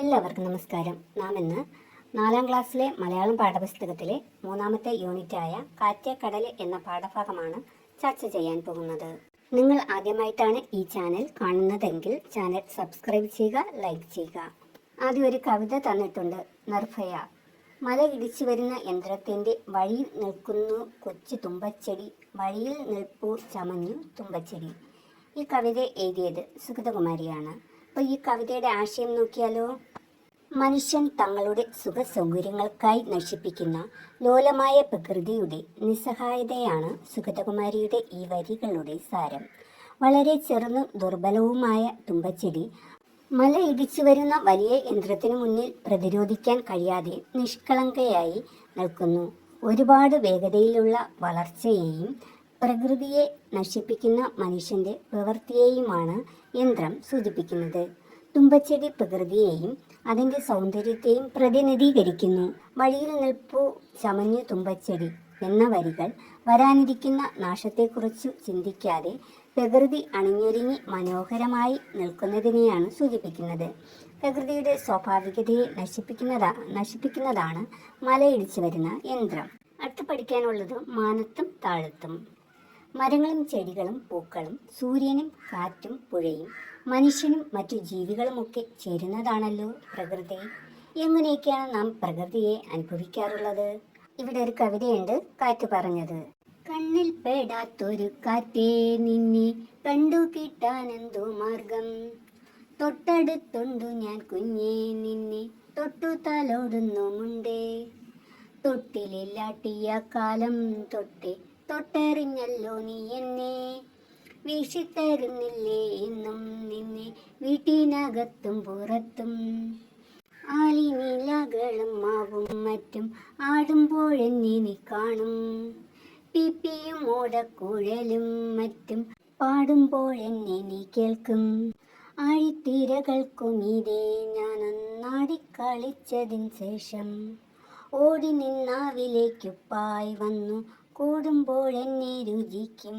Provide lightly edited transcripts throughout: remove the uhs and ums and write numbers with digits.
എല്ലാവർക്കും നമസ്കാരം. നാം ഇന്ന് 4ാം ക്ലാസ്സിലെ മലയാളം പാഠപുസ്തകത്തിലെ 3ാമത്തെ യൂണിറ്റായ കാറ്റ് കടൽ എന്ന പാഠഭാഗമാണ് ചർച്ച ചെയ്യാൻ പോകുന്നത്. നിങ്ങൾ ആദ്യമായിട്ടാണ് ഈ ചാനൽ കാണുന്നതെങ്കിൽ ചാനൽ സബ്സ്ക്രൈബ് ചെയ്യുക, ലൈക്ക് ചെയ്യുക. ആദ്യം ഒരു കവിത തന്നിട്ടുണ്ട്. നിർഭയ. മല ഇടിച്ചു വരുന്ന യന്ത്രത്തിൻ്റെ വഴിയിൽ നിൽക്കുന്നു കൊച്ചു തുമ്പച്ചെടി, വഴിയിൽ നിൽപ്പൂ ചമഞ്ഞു തുമ്പച്ചെടി. ഈ കവിത എഴുതിയത് സുഗതകുമാരിയാണ്. അപ്പോൾ ഈ കവിതയുടെ ആശയം നോക്കിയാലോ. മനുഷ്യൻ തങ്ങളുടെ സുഖ സൗകര്യങ്ങൾക്കായി നശിപ്പിക്കുന്ന ലോലമായ പ്രകൃതിയുടെ നിസ്സഹായതയാണ് സുഗതകുമാരിയുടെ ഈ വരികളുടെ സാരം. വളരെ ചെറുതും ദുർബലവുമായ തുമ്പച്ചെടി മല ഇടിച്ചു വരുന്ന വലിയ യന്ത്രത്തിനു മുന്നിൽ പ്രതിരോധിക്കാൻ കഴിയാതെ നിഷ്കളങ്കയായി നിൽക്കുന്നു. ഒരുപാട് വേഗതയിലുള്ള വളർച്ചയെയും പ്രകൃതിയെ നശിപ്പിക്കുന്ന മനുഷ്യൻ്റെ പ്രവൃത്തിയെയുമാണ് യന്ത്രം സൂചിപ്പിക്കുന്നത്. തുമ്പച്ചെടി പ്രകൃതിയെയും അതിൻ്റെ സൗന്ദര്യത്തെയും പ്രതിനിധീകരിക്കുന്നു. വഴിയിൽ നിൽപ്പൂ ചമഞ്ഞു തുമ്പച്ചെടി എന്ന വരികൾ വരാനിരിക്കുന്ന നാശത്തെക്കുറിച്ച് ചിന്തിക്കാതെ പ്രകൃതി അണിഞ്ഞൊരുങ്ങി മനോഹരമായി നിൽക്കുന്നതിനെയാണ് സൂചിപ്പിക്കുന്നത്. പ്രകൃതിയുടെ സ്വാഭാവികതയെ നശിപ്പിക്കുന്നതാണ് മലയിടിച്ചു വരുന്ന യന്ത്രം. അടുത്ത് പഠിക്കാനുള്ളത് മാനത്തും താഴത്തും. മരങ്ങളും ചെടികളും പൂക്കളും സൂര്യനും കാറ്റും പുഴയും മനുഷ്യനും മറ്റു ജീവികളുമൊക്കെ ചേരുന്നതാണല്ലോ പ്രകൃതി. എങ്ങനെയൊക്കെയാണ് നാം പ്രകൃതിയെ അനുഭവിക്കാറുള്ളത്? ഇവിടെ ഒരു കവിതയുണ്ട്, കാറ്റ് പറഞ്ഞത്. കണ്ണിൽ പെടാത്തൊരു കാറ്റേ, നിന്നെ കണ്ടു കിട്ടാനെന്തു മാർഗം. തൊട്ടടുത്തുണ്ടു ഞാൻ കുഞ്ഞേ, നിന്നെ തൊട്ടു തലോടുന്നുമുണ്ടേ. തൊട്ടിലില്ലാട്ടിയ കാലം തൊട്ടെറിഞ്ഞല്ലോ നീ എന്നെ. വീശിത്തരുന്നില്ലേ എന്നും നിന്നെ വീട്ടിനകത്തും പുറത്തും. ആലിനീലകളും മാവും മറ്റും ആടുമ്പോഴെന്നെ നീ കാണും. പിപ്പിയും ഓടക്കുഴലും മറ്റും പാടുമ്പോഴെന്നെ നീ കേൾക്കും. ആഴിത്തീരകൾക്കുമീതെ ഞാനൊന്നാടിക്കളിച്ചതിന് ശേഷം ഓടി നിന്നാവിലേക്കുപ്പായി വന്നു കൂടുമ്പോഴെന്നെ രുചിക്കും.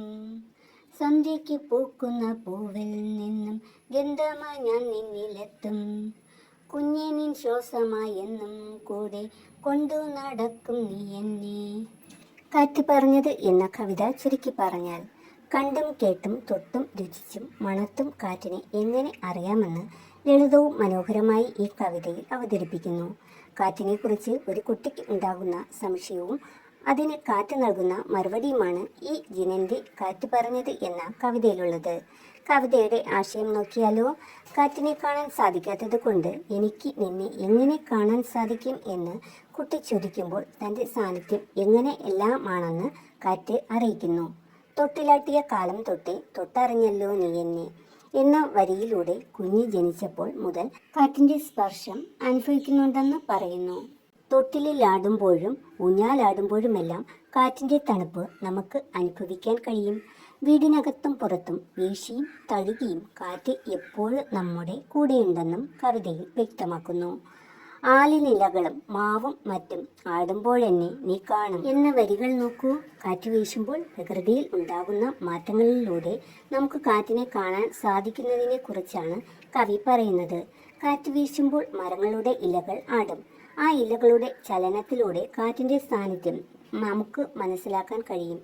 സന്ധ്യയ്ക്ക് പൂക്കുന്ന പൂവിൽ നിന്നും ഗന്ധമായി ഞാൻ നിന്നിലെത്തും. കുഞ്ഞെ നിൻ ശ്വാസമായി എന്നും കൂടെ കൊണ്ടു നടക്കും നീ എന്നെ. കാറ്റ് പറഞ്ഞത് എന്ന കവിത ചുരുക്കി പറഞ്ഞാൽ, കണ്ടും കേട്ടും തൊട്ടും രുചിച്ചും മണത്തും കാറ്റിനെ എങ്ങനെ അറിയാമെന്ന് ലളിതവും മനോഹരമായി ഈ കവിതയിൽ അവതരിപ്പിക്കുന്നു. കാറ്റിനെക്കുറിച്ച് ഒരു കുട്ടിക്ക് ഉണ്ടാകുന്ന സംശയവും അതിന് കാറ്റ് നൽകുന്ന മറുപടിയുമാണ് ഈ ജിനൻ്റെ കാറ്റ് പറഞ്ഞത് എന്ന കവിതയിലുള്ളത്. കവിതയുടെ ആശയം നോക്കിയാലോ. കാറ്റിനെ കാണാൻ സാധിക്കാത്തത് കൊണ്ട് എനിക്ക് നിന്നെ എങ്ങനെ കാണാൻ സാധിക്കും എന്ന് കുട്ടി ചോദിക്കുമ്പോൾ തൻ്റെ സാന്നിധ്യം എങ്ങനെ എല്ലാമാണെന്ന് കാറ്റ് അറിയിക്കുന്നു. തൊട്ടിലാട്ടിയ കാലം തൊട്ടറിഞ്ഞല്ലോ നീ എന്നെ എന്ന വരിയിലൂടെ കുഞ്ഞ് ജനിച്ചപ്പോൾ മുതൽ കാറ്റിൻ്റെ സ്പർശം അനുഭവിക്കുന്നുണ്ടെന്ന് പറയുന്നു. തൊട്ടിലാടുമ്പോഴും ഊഞ്ഞാലാടുമ്പോഴുമെല്ലാം കാറ്റിൻ്റെ തണുപ്പ് നമുക്ക് അനുഭവിക്കാൻ കഴിയും. വീടിനകത്തും പുറത്തും വീശിയും തഴുകിയും കാറ്റ് എപ്പോഴും നമ്മുടെ കൂടെയുണ്ടെന്നും കവിതയിൽ വ്യക്തമാക്കുന്നു. ആലിനിലകളും മാവും മറ്റും ആടുമ്പോഴെന്നെ നീ കാണും എന്ന വരികൾ നോക്കൂ. കാറ്റ് വീശുമ്പോൾ പ്രകൃതിയിൽ ഉണ്ടാകുന്ന മാറ്റങ്ങളിലൂടെ നമുക്ക് കാറ്റിനെ കാണാൻ സാധിക്കുന്നതിനെ കുറിച്ചാണ് കവി പറയുന്നത്. കാറ്റ് വീശുമ്പോൾ മരങ്ങളുടെ ഇലകൾ ആടും. ആ ഇലകളുടെ ചലനത്തിലൂടെ കാറ്റിൻ്റെ സാന്നിധ്യം നമുക്ക് മനസ്സിലാക്കാൻ കഴിയും.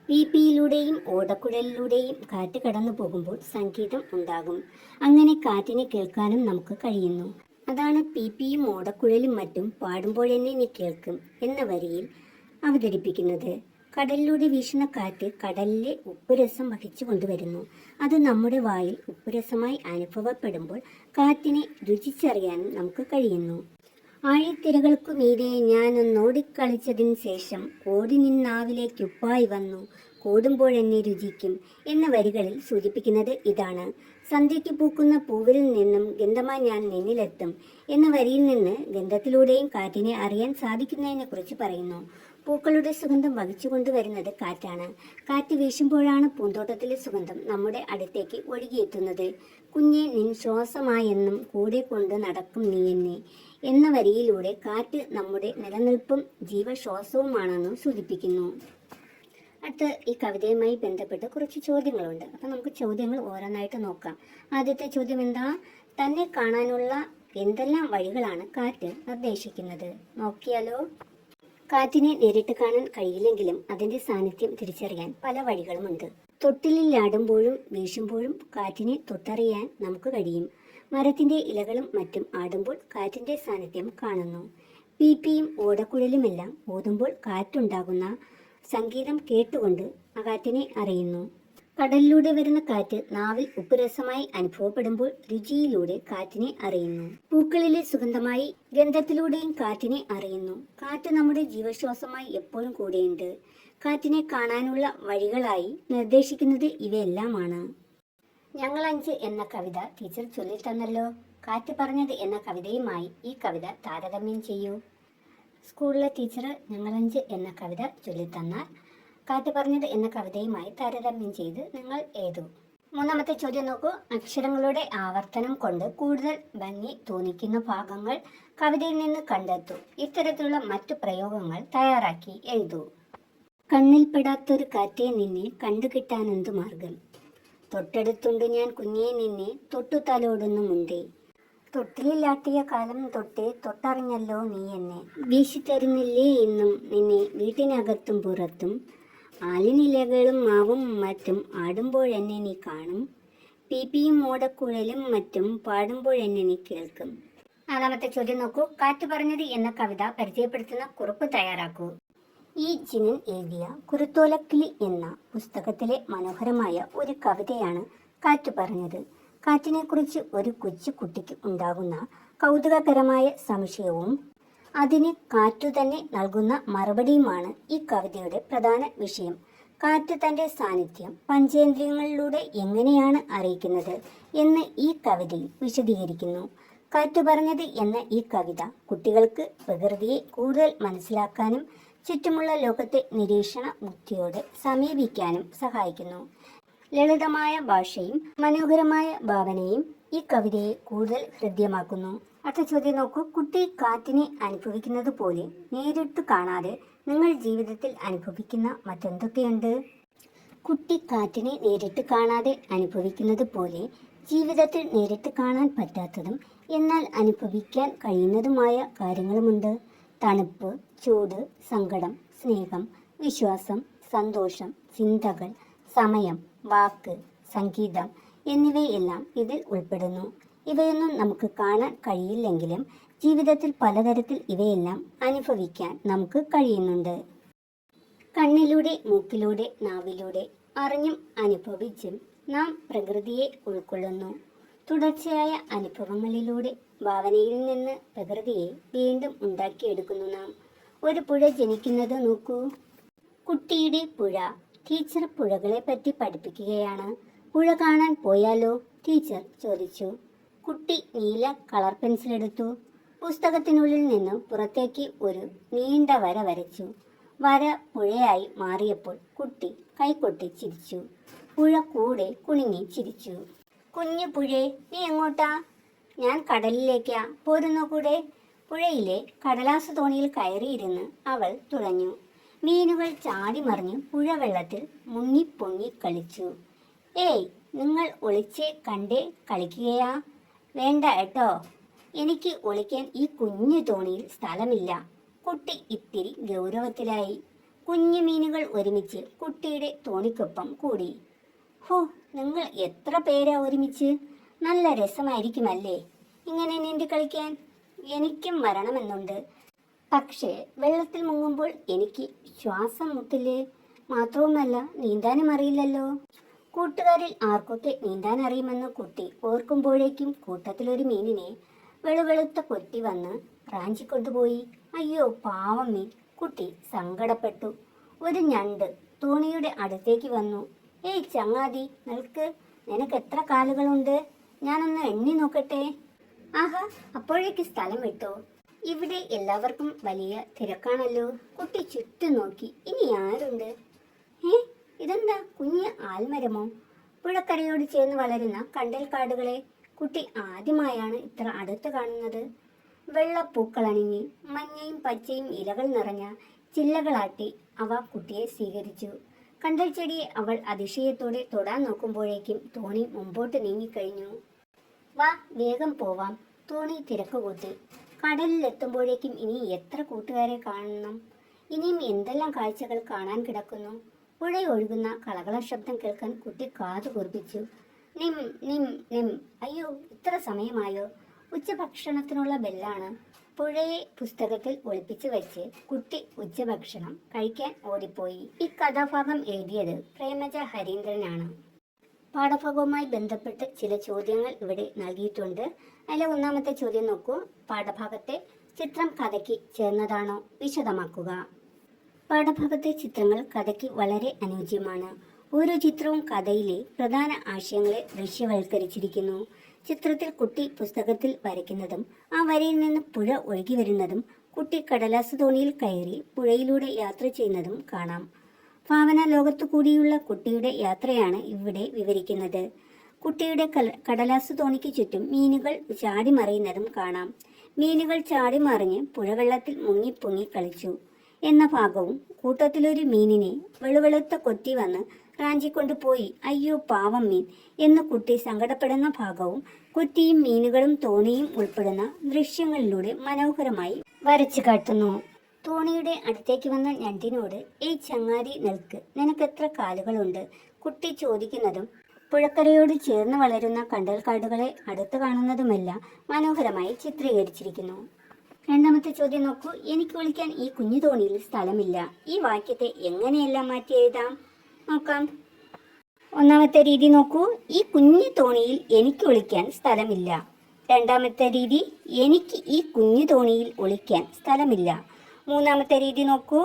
പീപ്പിയിലൂടെയും ഓടക്കുഴലിലൂടെയും കാറ്റ് കടന്നു പോകുമ്പോൾ സംഗീതം ഉണ്ടാകും. അങ്ങനെ കാറ്റിനെ കേൾക്കാനും നമുക്ക് കഴിയുന്നു. അതാണ് പീപ്പിയും ഓടക്കുഴലും മറ്റും പാടുമ്പോഴെന്നെ നീ കേൾക്കും എന്ന വരിയിൽ അവതരിപ്പിക്കുന്നത്. കടലിലൂടെ വീശുന്ന കാറ്റ് കടലിലെ ഉപ്പുരസം വഹിച്ചു കൊണ്ടുവരുന്നു. അത് നമ്മുടെ വായിൽ ഉപ്പുരസമായി അനുഭവപ്പെടുമ്പോൾ കാറ്റിനെ രുചിച്ചറിയാനും നമുക്ക് കഴിയുന്നു. ആഴിത്തിരകൾക്കുമീതെ ഞാനൊന്നോടിക്കളിച്ചതിന് ശേഷം ഓടി നിന്നാവിലേക്കുപ്പായി വന്നു കൂടുമ്പോഴെന്നെ രുചിക്കും എന്ന വരികളിൽ സൂചിപ്പിക്കുന്നത് ഇതാണ്. സന്ധ്യയ്ക്ക് പൂക്കുന്ന പൂവിൽ നിന്നും ഗന്ധമായി ഞാൻ നിന്നിലെത്തും എന്ന വരിയിൽ നിന്ന് ഗന്ധത്തിലൂടെയും കാറ്റിനെ അറിയാൻ സാധിക്കുന്നതിനെ കുറിച്ച് പറയുന്നു. പൂക്കളുടെ സുഗന്ധം വഹിച്ചു കൊണ്ടുവരുന്നത് കാറ്റാണ്. കാറ്റ് വീശുമ്പോഴാണ് പൂന്തോട്ടത്തിലെ സുഗന്ധം നമ്മുടെ അടുത്തേക്ക് ഒഴുകിയെത്തുന്നത്. കുഞ്ഞെ നിൻ ശ്വാസമായെന്നും കൂടെ കൊണ്ട് നടക്കും നീ എന്നെ എന്ന വരിയിലൂടെ കാറ്റ് നമ്മുടെ നിലനിൽപ്പും ജീവശ്വാസവുമാണെന്ന് സൂചിപ്പിക്കുന്നു. അടുത്ത ഈ കവിതയുമായി ബന്ധപ്പെട്ട് കുറച്ച് ചോദ്യങ്ങളുണ്ട്. അപ്പം നമുക്ക് ചോദ്യങ്ങൾ ഓരോന്നായിട്ട് നോക്കാം. ആദ്യത്തെ ചോദ്യം എന്താ? തന്നെ കാണാനുള്ള എന്തെല്ലാം വഴികളാണ് കാറ്റ് നിർദ്ദേശിക്കുന്നത് നോക്കിയാലോ? കാറ്റിനെ നേരിട്ട് കാണാൻ കഴിയില്ലെങ്കിലും അതിന്റെ സാന്നിധ്യം തിരിച്ചറിയാൻ പല വഴികളുമുണ്ട്. തൊട്ടിലിൽ വീശുമ്പോഴും കാറ്റിനെ തൊട്ടറിയാൻ നമുക്ക് കഴിയും. മരത്തിന്റെ ഇലകളും മറ്റും ആടുമ്പോൾ കാറ്റിന്റെ സാന്നിധ്യം കാണുന്നു. പീപ്പിയും ഓടക്കുഴലുമെല്ലാം ഊതുമ്പോൾ കാറ്റുണ്ടാകുന്ന സംഗീതം കേട്ടുകൊണ്ട് ആ കാറ്റിനെ അറിയുന്നു. കടലിലൂടെ വരുന്ന കാറ്റ് നാവിൽ ഉപ്പുരസമായി അനുഭവപ്പെടുമ്പോൾ രുചിയിലൂടെ കാറ്റിനെ അറിയുന്നു. പൂക്കളിലെ സുഗന്ധമായി ഗന്ധത്തിലൂടെയും കാറ്റിനെ അറിയുന്നു. കാറ്റ് നമ്മുടെ ജീവശ്വാസമായി എപ്പോഴും കൂടെയുണ്ട്. കാറ്റിനെ കാണാനുള്ള വഴികളായി നിർദ്ദേശിക്കുന്നത് ഇവയെല്ലാമാണ്. ഞങ്ങളഞ്ച് എന്ന കവിത ടീച്ചർ ചൊല്ലിത്തന്നല്ലോ. കാറ്റ് പറഞ്ഞത് എന്ന കവിതയുമായി ഈ കവിത താരതമ്യം ചെയ്യൂ. സ്കൂളിലെ ടീച്ചർ ഞങ്ങളഞ്ച് എന്ന കവിത ചൊല്ലിത്തന്നാൽ കാറ്റ് പറഞ്ഞത് എന്ന കവിതയുമായി താരതമ്യം ചെയ്ത് നിങ്ങൾ എഴുതൂ. മൂന്നാമത്തെ ചോദ്യം നോക്കൂ. അക്ഷരങ്ങളുടെ ആവർത്തനം കൊണ്ട് കൂടുതൽ ഭംഗി തോന്നിക്കുന്ന ഭാഗങ്ങൾ കവിതയിൽ നിന്ന് കണ്ടെത്തൂ. ഇത്തരത്തിലുള്ള മറ്റു പ്രയോഗങ്ങൾ തയ്യാറാക്കി എഴുതൂ. കണ്ണിൽപ്പെടാത്തൊരു കാറ്റേ നിന്നെ കണ്ടുകിട്ടാനെന്തു മാർഗം. തൊട്ടടുത്തുണ്ട് ഞാൻ കുഞ്ഞേ നിന്നെ തൊട്ടു തലോടുന്നുമുണ്ടേ. തൊട്ടിലിലാട്ടിയ കാലം തൊട്ടേ തൊട്ടറിഞ്ഞല്ലോ നീ എന്നെ. വീശിത്തരുന്നില്ലേ ഇന്നും നിന്നെ വീട്ടിനകത്തും പുറത്തും. ആലിനിലകളും മാവും മറ്റും ആടുമ്പോഴെന്നെ നീ കാണും. പീപ്പിയും ഓടക്കുഴലും മറ്റും പാടുമ്പോഴെന്നെ നീ കേൾക്കും. നാലാമത്തെ ചോദ്യം നോക്കൂ. കാറ്റ് പറഞ്ഞത് എന്ന കവിത പരിചയപ്പെടുത്തുന്ന കുറിപ്പ് തയ്യാറാക്കൂ. ഈ ജിനൻ എഴുതിയ കുരുത്തോലക്കിളി എന്ന പുസ്തകത്തിലെ മനോഹരമായ ഒരു കവിതയാണ് കാറ്റ് പറഞ്ഞത്. കാറ്റിനെക്കുറിച്ച് ഒരു കൊച്ചു കുട്ടിക്ക് ഉണ്ടാകുന്ന കൗതുകകരമായ സംശയവും അതിന് കാറ്റു തന്നെ നൽകുന്ന മറുപടിയുമാണ് ഈ കവിതയുടെ പ്രധാന വിഷയം. കാറ്റ് തൻ്റെ സാന്നിധ്യം പഞ്ചേന്ദ്രിയങ്ങളിലൂടെ എങ്ങനെയാണ് അറിയിക്കുന്നത് എന്ന് ഈ കവിതയിൽ വിശദീകരിക്കുന്നു. കാറ്റ് പറഞ്ഞത് എന്ന ഈ കവിത കുട്ടികൾക്ക് പ്രകൃതിയെ കൂടുതൽ മനസ്സിലാക്കാനും ചുറ്റുമുള്ള ലോകത്തെ നിരീക്ഷണ ബുദ്ധിയോടെ സമീപിക്കാനും സഹായിക്കുന്നു. ലളിതമായ ഭാഷയും മനോഹരമായ ഭാവനയും ഈ കവിതയെ കൂടുതൽ ഹൃദ്യമാക്കുന്നു. അടുത്ത ചോദ്യം നോക്കൂ. കുട്ടി കാറ്റിനെ അനുഭവിക്കുന്നത് പോലെ നേരിട്ട് കാണാതെ നിങ്ങൾ ജീവിതത്തിൽ അനുഭവിക്കുന്ന മറ്റെന്തൊക്കെയുണ്ട്? കുട്ടി കാറ്റിനെ നേരിട്ട് കാണാതെ അനുഭവിക്കുന്നത് പോലെ ജീവിതത്തിൽ നേരിട്ട് കാണാൻ പറ്റാത്തതും എന്നാൽ അനുഭവിക്കാൻ കഴിയുന്നതുമായ കാര്യങ്ങളുമുണ്ട്. തണുപ്പ്, ചൂട്, സങ്കടം, സ്നേഹം, വിശ്വാസം, സന്തോഷം, ചിന്തകൾ, സമയം, വാക്ക്, സംഗീതം എന്നിവയെല്ലാം ഇതിൽ ഉൾപ്പെടുന്നു. ഇവയൊന്നും നമുക്ക് കാണാൻ കഴിയില്ലെങ്കിലും ജീവിതത്തിൽ പലതരത്തിൽ ഇവയെല്ലാം അനുഭവിക്കാൻ നമുക്ക് കഴിയുന്നുണ്ട്. കണ്ണിലൂടെ, മൂക്കിലൂടെ, നാവിലൂടെ അറിഞ്ഞും അനുഭവിച്ചും നാം പ്രകൃതിയെ ഉൾക്കൊള്ളുന്നു. തുടർച്ചയായ അനുഭവങ്ങളിലൂടെ ഭാവനയിൽ നിന്ന് പ്രകൃതിയെ വീണ്ടും ഉണ്ടാക്കിയെടുക്കുന്നു നാം. ഒരു പുഴ ജനിക്കുന്നത് നോക്കൂ. കുട്ടിയുടെ പുഴ. ടീച്ചർ പുഴകളെ പറ്റി പഠിപ്പിക്കുകയാണ്. പുഴ കാണാൻ പോയാലോ? ടീച്ചർ ചോദിച്ചു. കുട്ടി നീല കളർ പെൻസിലെടുത്തു. പുസ്തകത്തിനുള്ളിൽ നിന്ന് പുറത്തേക്ക് ഒരു നീണ്ട വര വരച്ചു. വര പുഴയായി മാറിയപ്പോൾ കുട്ടി കൈകൊട്ടി ചിരിച്ചു. പുഴ കൂടെ കുണുങ്ങി ചിരിച്ചു. കുഞ്ഞു പുഴേ, നീ എങ്ങോട്ടാ? ഞാൻ കടലിലേക്കാ. പോരുന്നോ കൂടെ? പുഴയിലെ കടലാസ് തോണിയിൽ കയറിയിരുന്ന് അവൾ തുഴഞ്ഞു. മീനുകൾ ചാടിമറിഞ്ഞ് പുഴവെള്ളത്തിൽ മുങ്ങിപ്പൊങ്ങി കളിച്ചു. ഏയ്, നിങ്ങൾ ഒളിച്ചേ കണ്ടേ കളിക്കുകയാ? വേണ്ട കേട്ടോ, എനിക്ക് ഒളിക്കാൻ ഈ കുഞ്ഞു തോണിയിൽ സ്ഥലമില്ല. കുട്ടി ഇത്തിരി ഗൗരവത്തിലായി. കുഞ്ഞു മീനുകൾ ഒരുമിച്ച് കുട്ടിയുടെ തോണിക്കൊപ്പം കൂടി. ഹോ, നിങ്ങൾ എത്ര പേരാ ഒരുമിച്ച്? നല്ല രസമായിരിക്കുമല്ലേ ഇങ്ങനെ നീന്തി കളിക്കാൻ? എനിക്കും വരണമെന്നുണ്ട്. പക്ഷേ വെള്ളത്തിൽ മുങ്ങുമ്പോൾ എനിക്ക് ശ്വാസം മുട്ടില്ലേ? മാത്രവുമല്ല നീന്താനും അറിയില്ലല്ലോ. കൂട്ടുകാരിൽ ആർക്കൊക്കെ നീന്താൻ അറിയുമെന്ന് കുട്ടി ഓർക്കുമ്പോഴേക്കും കൂട്ടത്തിലൊരു മീനിനെ വെളുവെളുത്ത കൊത്തി വന്ന് റാഞ്ചിക്കൊണ്ടുപോയി. അയ്യോ പാവം മീൻ. കുട്ടി സങ്കടപ്പെട്ടു. ഒരു ഞണ്ട് തോണിയുടെ അടുത്തേക്ക് വന്നു. ഏയ് ചങ്ങാതി, നിൽക്ക്. നിനക്ക് എത്ര കാലുകളുണ്ട്? ഞാനൊന്ന് എണ്ണി നോക്കട്ടെ. ആഹാ, അപ്പോഴേക്ക് സ്ഥലം വിട്ടോ. ഇവിടെ എല്ലാവർക്കും വലിയ തിരക്കാണല്ലോ. കുട്ടി ചുറ്റും നോക്കി. ഇനി ആരുണ്ട്? ഇതെന്താ, കുഞ്ഞ് ആൽമരമോ? പുഴക്കരയോട് ചേർന്ന് വളരുന്ന കണ്ടൽക്കാടുകളെ കുട്ടി ആദ്യമായാണ് ഇത്ര അടുത്ത് കാണുന്നത്. വെള്ളപ്പൂക്കളണിഞ്ഞ് മഞ്ഞയും പച്ചയും ഇലകൾ നിറഞ്ഞ ചില്ലകളാട്ടി അവ കുട്ടിയെ സ്വീകരിച്ചു. കണ്ടൽ ചെടിയെ അവൾ അതിശയത്തോടെ തൊടാൻ നോക്കുമ്പോഴേക്കും തോണി മുമ്പോട്ട് നീങ്ങിക്കഴിഞ്ഞു. വാ, വേഗം പോവാം. തോണി തിരക്ക് കൂട്ടി. കടലിലെത്തുമ്പോഴേക്കും ഇനി എത്ര കൂട്ടുകാരെ കാണണം? ഇനിയും എന്തെല്ലാം കാഴ്ചകൾ കാണാൻ കിടക്കുന്നു? പുഴയൊഴുകുന്ന കളകള ശബ്ദം കേൾക്കാൻ കുട്ടി കാതു കുറിപ്പിച്ചു. നിം നിം നിം. അയ്യോ, ഇത്ര സമയമായോ? ഉച്ചഭക്ഷണത്തിനുള്ള ബെല്ലാണ്. പുഴയെ പുസ്തകത്തിൽ ഒളിപ്പിച്ചു വെച്ച് കുട്ടി ഉച്ചഭക്ഷണം കഴിക്കാൻ ഓടിപ്പോയി. ഈ കഥാഭാഗം എഴുതിയത് പ്രേമജ ഹരീന്ദ്രനാണ്. പാഠഭാഗവുമായി ബന്ധപ്പെട്ട് ചില ചോദ്യങ്ങൾ ഇവിടെ നൽകിയിട്ടുണ്ട്. അതിലെ ഒന്നാമത്തെ ചോദ്യം നോക്കൂ. പാഠഭാഗത്തെ ചിത്രം കഥയ്ക്ക് ചേർന്നതാണോ? വിശദമാക്കുക. പാഠഭാഗത്തെ ചിത്രങ്ങൾ കഥയ്ക്ക് വളരെ അനുയോജ്യമാണ്. ഓരോ ചിത്രവും കഥയിലെ പ്രധാന ആശയങ്ങളെ ദൃശ്യവൽക്കരിച്ചിരിക്കുന്നു. ചിത്രത്തിൽ കുട്ടി പുസ്തകത്തിൽ വരയ്ക്കുന്നതും ആ വരയിൽ നിന്ന് പുഴ ഒഴുകി വരുന്നതും കുട്ടി കടലാസ് തോണിയിൽ കയറി പുഴയിലൂടെ യാത്ര ചെയ്യുന്നതും കാണാം. ഭാവന ലോകത്തു കൂടിയുള്ള കുട്ടിയുടെ യാത്രയാണ് ഇവിടെ വിവരിക്കുന്നത്. കുട്ടിയുടെ കടലാസ് തോണിക്ക് ചുറ്റും മീനുകൾ ചാടിമറിയുന്നതും കാണാം. മീനുകൾ ചാടിമറിഞ്ഞ് പുഴവെള്ളത്തിൽ മുങ്ങിപ്പൊങ്ങി കളിച്ചു എന്ന ഭാഗവും കൂട്ടത്തിലൊരു മീനിനെ വെളുവെളുത്ത കൊത്തി വന്ന് റാഞ്ചിക്കൊണ്ടുപോയി അയ്യോ പാവം മീൻ എന്ന് കുട്ടി സങ്കടപ്പെടുന്ന ഭാഗവും കൊത്തിയും മീനുകളും തോണിയും ഉൾപ്പെടുന്ന ദൃശ്യങ്ങളിലൂടെ മനോഹരമായി വരച്ചു കാട്ടുന്നു. തോണിയുടെ അടുത്തേക്ക് വന്ന ഞണ്ടിനോട് ഏയ് ചങ്ങാതി നിൽക്ക്, നിനക്കെത്ര കാലുകളുണ്ട്? കുട്ടി ചോദിക്കുന്നതും പുഴക്കരയോട് ചേർന്ന് വളരുന്ന കണ്ടൽക്കാടുകളെ അടുത്ത് കാണുന്നതുമെല്ലാം മനോഹരമായി ചിത്രീകരിച്ചിരിക്കുന്നു. രണ്ടാമത്തെ ചോദ്യം നോക്കൂ. എനിക്ക് വിളിക്കാൻ ഈ കുഞ്ഞു തോണിയിൽ സ്ഥലമില്ല. ഈ വാക്യത്തെ എങ്ങനെയെല്ലാം മാറ്റി എഴുതാം നോക്കാം. ഒന്നാമത്തെ രീതി നോക്കൂ. ഈ കുഞ്ഞു തോണിയിൽ എനിക്ക് ഒളിക്കാൻ സ്ഥലമില്ല. രണ്ടാമത്തെ രീതി, എനിക്ക് ഈ കുഞ്ഞു തോണിയിൽ ഒളിക്കാൻ സ്ഥലമില്ല. മൂന്നാമത്തെ രീതി നോക്കൂ.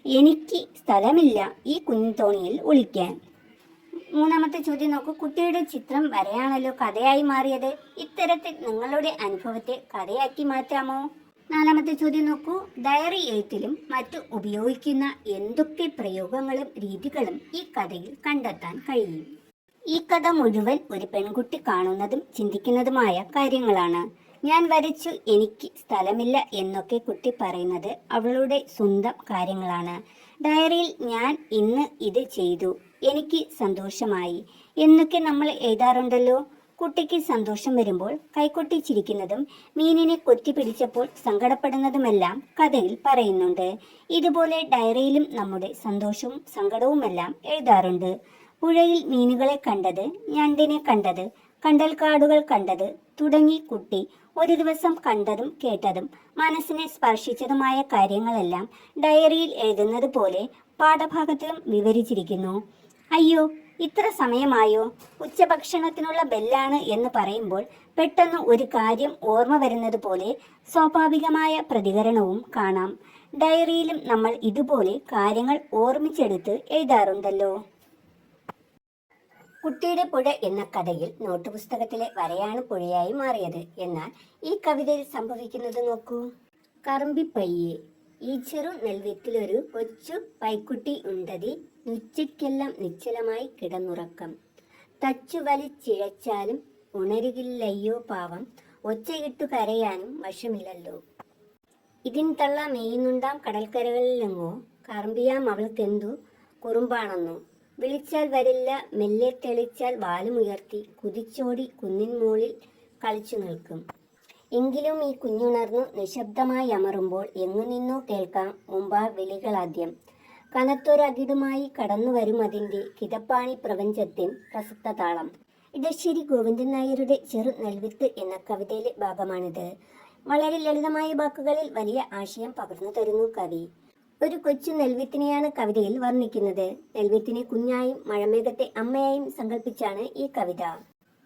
എനിക്ക് സ്ഥലമില്ല ഈ കുഞ്ഞു തോണിയിൽ ഒളിക്കാൻ. മൂന്നാമത്തെ ചോദ്യം നോക്കൂ. കുട്ടിയുടെ ചിത്രം വരയാണല്ലോ കഥയായി മാറിയത്. ഇത്തരത്തിൽ നിങ്ങളുടെ അനുഭവത്തെ കഥയാക്കി മാറ്റാമോ? നാലാമത്തെ ചോദ്യം നോക്കൂ. ഡയറി എഴുത്തിലും മറ്റു ഉപയോഗിക്കുന്ന എന്തൊക്കെ പ്രയോഗങ്ങളും രീതികളും ഈ കഥയിൽ കണ്ടെത്താൻ കഴിയും? ഈ കഥ മുഴുവൻ ഒരു പെൺകുട്ടി കാണുന്നതും ചിന്തിക്കുന്നതുമായ കാര്യങ്ങളാണ്. ഞാൻ വരച്ചു, എനിക്ക് സ്ഥലമില്ല എന്നൊക്കെ കുട്ടി പറയുന്നത് അവളുടെ സ്വന്തം കാര്യങ്ങളാണ്. ഡയറിയിൽ ഞാൻ ഇന്ന് ഇത് ചെയ്തു, എനിക്ക് സന്തോഷമായി എന്നൊക്കെ നമ്മൾ എഴുതാറുണ്ടല്ലോ. കുട്ടിക്ക് സന്തോഷം വരുമ്പോൾ കൈകൊട്ടി ചിരിക്കുന്നതും മീനിനെ കൊത്തിപ്പിടിച്ചപ്പോൾ സങ്കടപ്പെടുന്നതുമെല്ലാം കഥയിൽ പറയുന്നുണ്ട്. ഇതുപോലെ ഡയറിയിലും നമ്മുടെ സന്തോഷവും സങ്കടവുമെല്ലാം എഴുതാറുണ്ട്. പുഴയിൽ മീനുകളെ കണ്ടത്, ഞണ്ടിനെ കണ്ടത്, കണ്ടൽക്കാടുകൾ കണ്ടത് തുടങ്ങി കുട്ടി ഒരു ദിവസം കണ്ടതും കേട്ടതും മനസ്സിനെ സ്പർശിച്ചതുമായ കാര്യങ്ങളെല്ലാം ഡയറിയിൽ എഴുതുന്നത് പോലെ പാഠഭാഗത്തിലും വിവരിച്ചിരിക്കുന്നു. അയ്യോ, ഇത്ര സമയമായോ? ഉച്ചഭക്ഷണത്തിനുള്ള ബെല്ലാണ് എന്ന് പറയുമ്പോൾ പെട്ടെന്ന് ഒരു കാര്യം ഓർമ്മ വരുന്നത് പോലെ സ്വാഭാവികമായ പ്രതികരണവും കാണാം. ഡയറിയിലും നമ്മൾ ഇതുപോലെ കാര്യങ്ങൾ ഓർമ്മിച്ചെടുത്ത് എഴുതാറുണ്ടല്ലോ. കുട്ടിയുടെ പുഴ എന്ന കഥയിൽ നോട്ട് പുസ്തകത്തിലെ വരയാണ് പുഴയായി മാറിയത്. എന്നാൽ ഈ കവിതയിൽ സംഭവിക്കുന്നത് നോക്കൂ. കറമ്പിപ്പയ്യെ ഈ ചെറു നെൽവിത്തിലൊരു കൊച്ചു പൈക്കുട്ടി ഉണ്ടതി, ഉച്ചയ്ക്കെല്ലാം നിശ്ചലമായി കിടന്നുറക്കം. തച്ചു വലിച്ചിഴച്ചാലും ഉണരുകില്ലയ്യോ പാവം, ഒച്ചയിട്ടു കരയാനും വശമില്ലല്ലോ. ഇതിൻ തള്ള മേയുന്നുണ്ടാം കടൽക്കരകളിലെങ്ങോ, കറമ്പിയാം അവൾക്കെന്തു കുറുമ്പാണെന്നോ. വിളിച്ചാൽ വരില്ല, മെല്ലെ തെളിച്ചാൽ വാലുമുയർത്തി കുതിച്ചോടി കുന്നിൻ മുകളിൽ കളിച്ചു നിൽക്കും. എങ്കിലും ഈ കുഞ്ഞുണർന്നു നിശബ്ദമായി അമറുമ്പോൾ എങ്ങു നിന്നോ കേൾക്കാം മുമ്പാ വിളികളാദ്യം. കനത്തൊരകിടുമായി കടന്നു വരും അതിൻ്റെ കിതപ്പാണി പ്രപഞ്ചത്തിൻ പ്രസക്ത താളം. ഇടശ്ശേരി ഗോവിന്ദൻ നായരുടെ ചെറു നെൽവിത്ത് എന്ന കവിതയിലെ ഭാഗമാണിത്. വളരെ ലളിതമായ വാക്കുകളിൽ വലിയ ആശയം പകർന്നു തരുന്നു കവി. ഒരു കൊച്ചു നെൽവിത്തിനെയാണ് കവിതയിൽ വർണ്ണിക്കുന്നത്. നെൽവിത്തിനെ കുഞ്ഞായും മഴമേഘത്തെ അമ്മയായും സങ്കല്പിച്ചാണ് ഈ കവിത.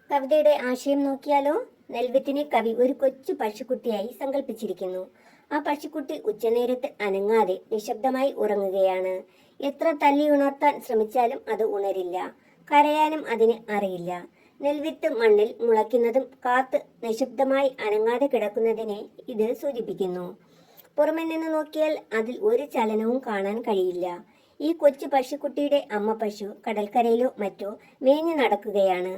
കവിതയുടെ ആശയം നോക്കിയാലോ. നെൽവിത്തിനെ കവി ഒരു കൊച്ചു പശുക്കുട്ടിയായി സങ്കല്പിച്ചിരിക്കുന്നു. ആ പശുക്കുട്ടി ഉച്ചനേരത്ത് അനങ്ങാതെ നിശബ്ദമായി ഉറങ്ങുകയാണ്. എത്ര തല്ലി ഉണർത്താൻ ശ്രമിച്ചാലും അത് ഉണരില്ല. കരയാനും അതിന് അറിയില്ല. നെൽവിത്ത് മണ്ണിൽ മുളയ്ക്കുന്നതും കാത്ത് നിശബ്ദമായി അനങ്ങാതെ കിടക്കുന്നതിനെ ഇത് സൂചിപ്പിക്കുന്നു. പുറമെ നിന്ന് നോക്കിയാൽ അതിൽ ഒരു ചലനവും കാണാൻ കഴിയില്ല. ഈ കൊച്ചു പശുക്കുട്ടിയുടെ അമ്മ പശു കടൽക്കരയിലോ മറ്റോ മേഞ്ഞു നടക്കുകയാണ്.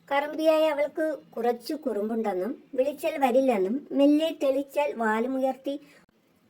കറമ്പിയായ അവൾക്ക് കുറച്ചു കുറുമ്പുണ്ടെന്നും വിളിച്ചാൽ വരില്ലെന്നും മെല്ലെ തെളിച്ചാൽ വാലുമുയർത്തി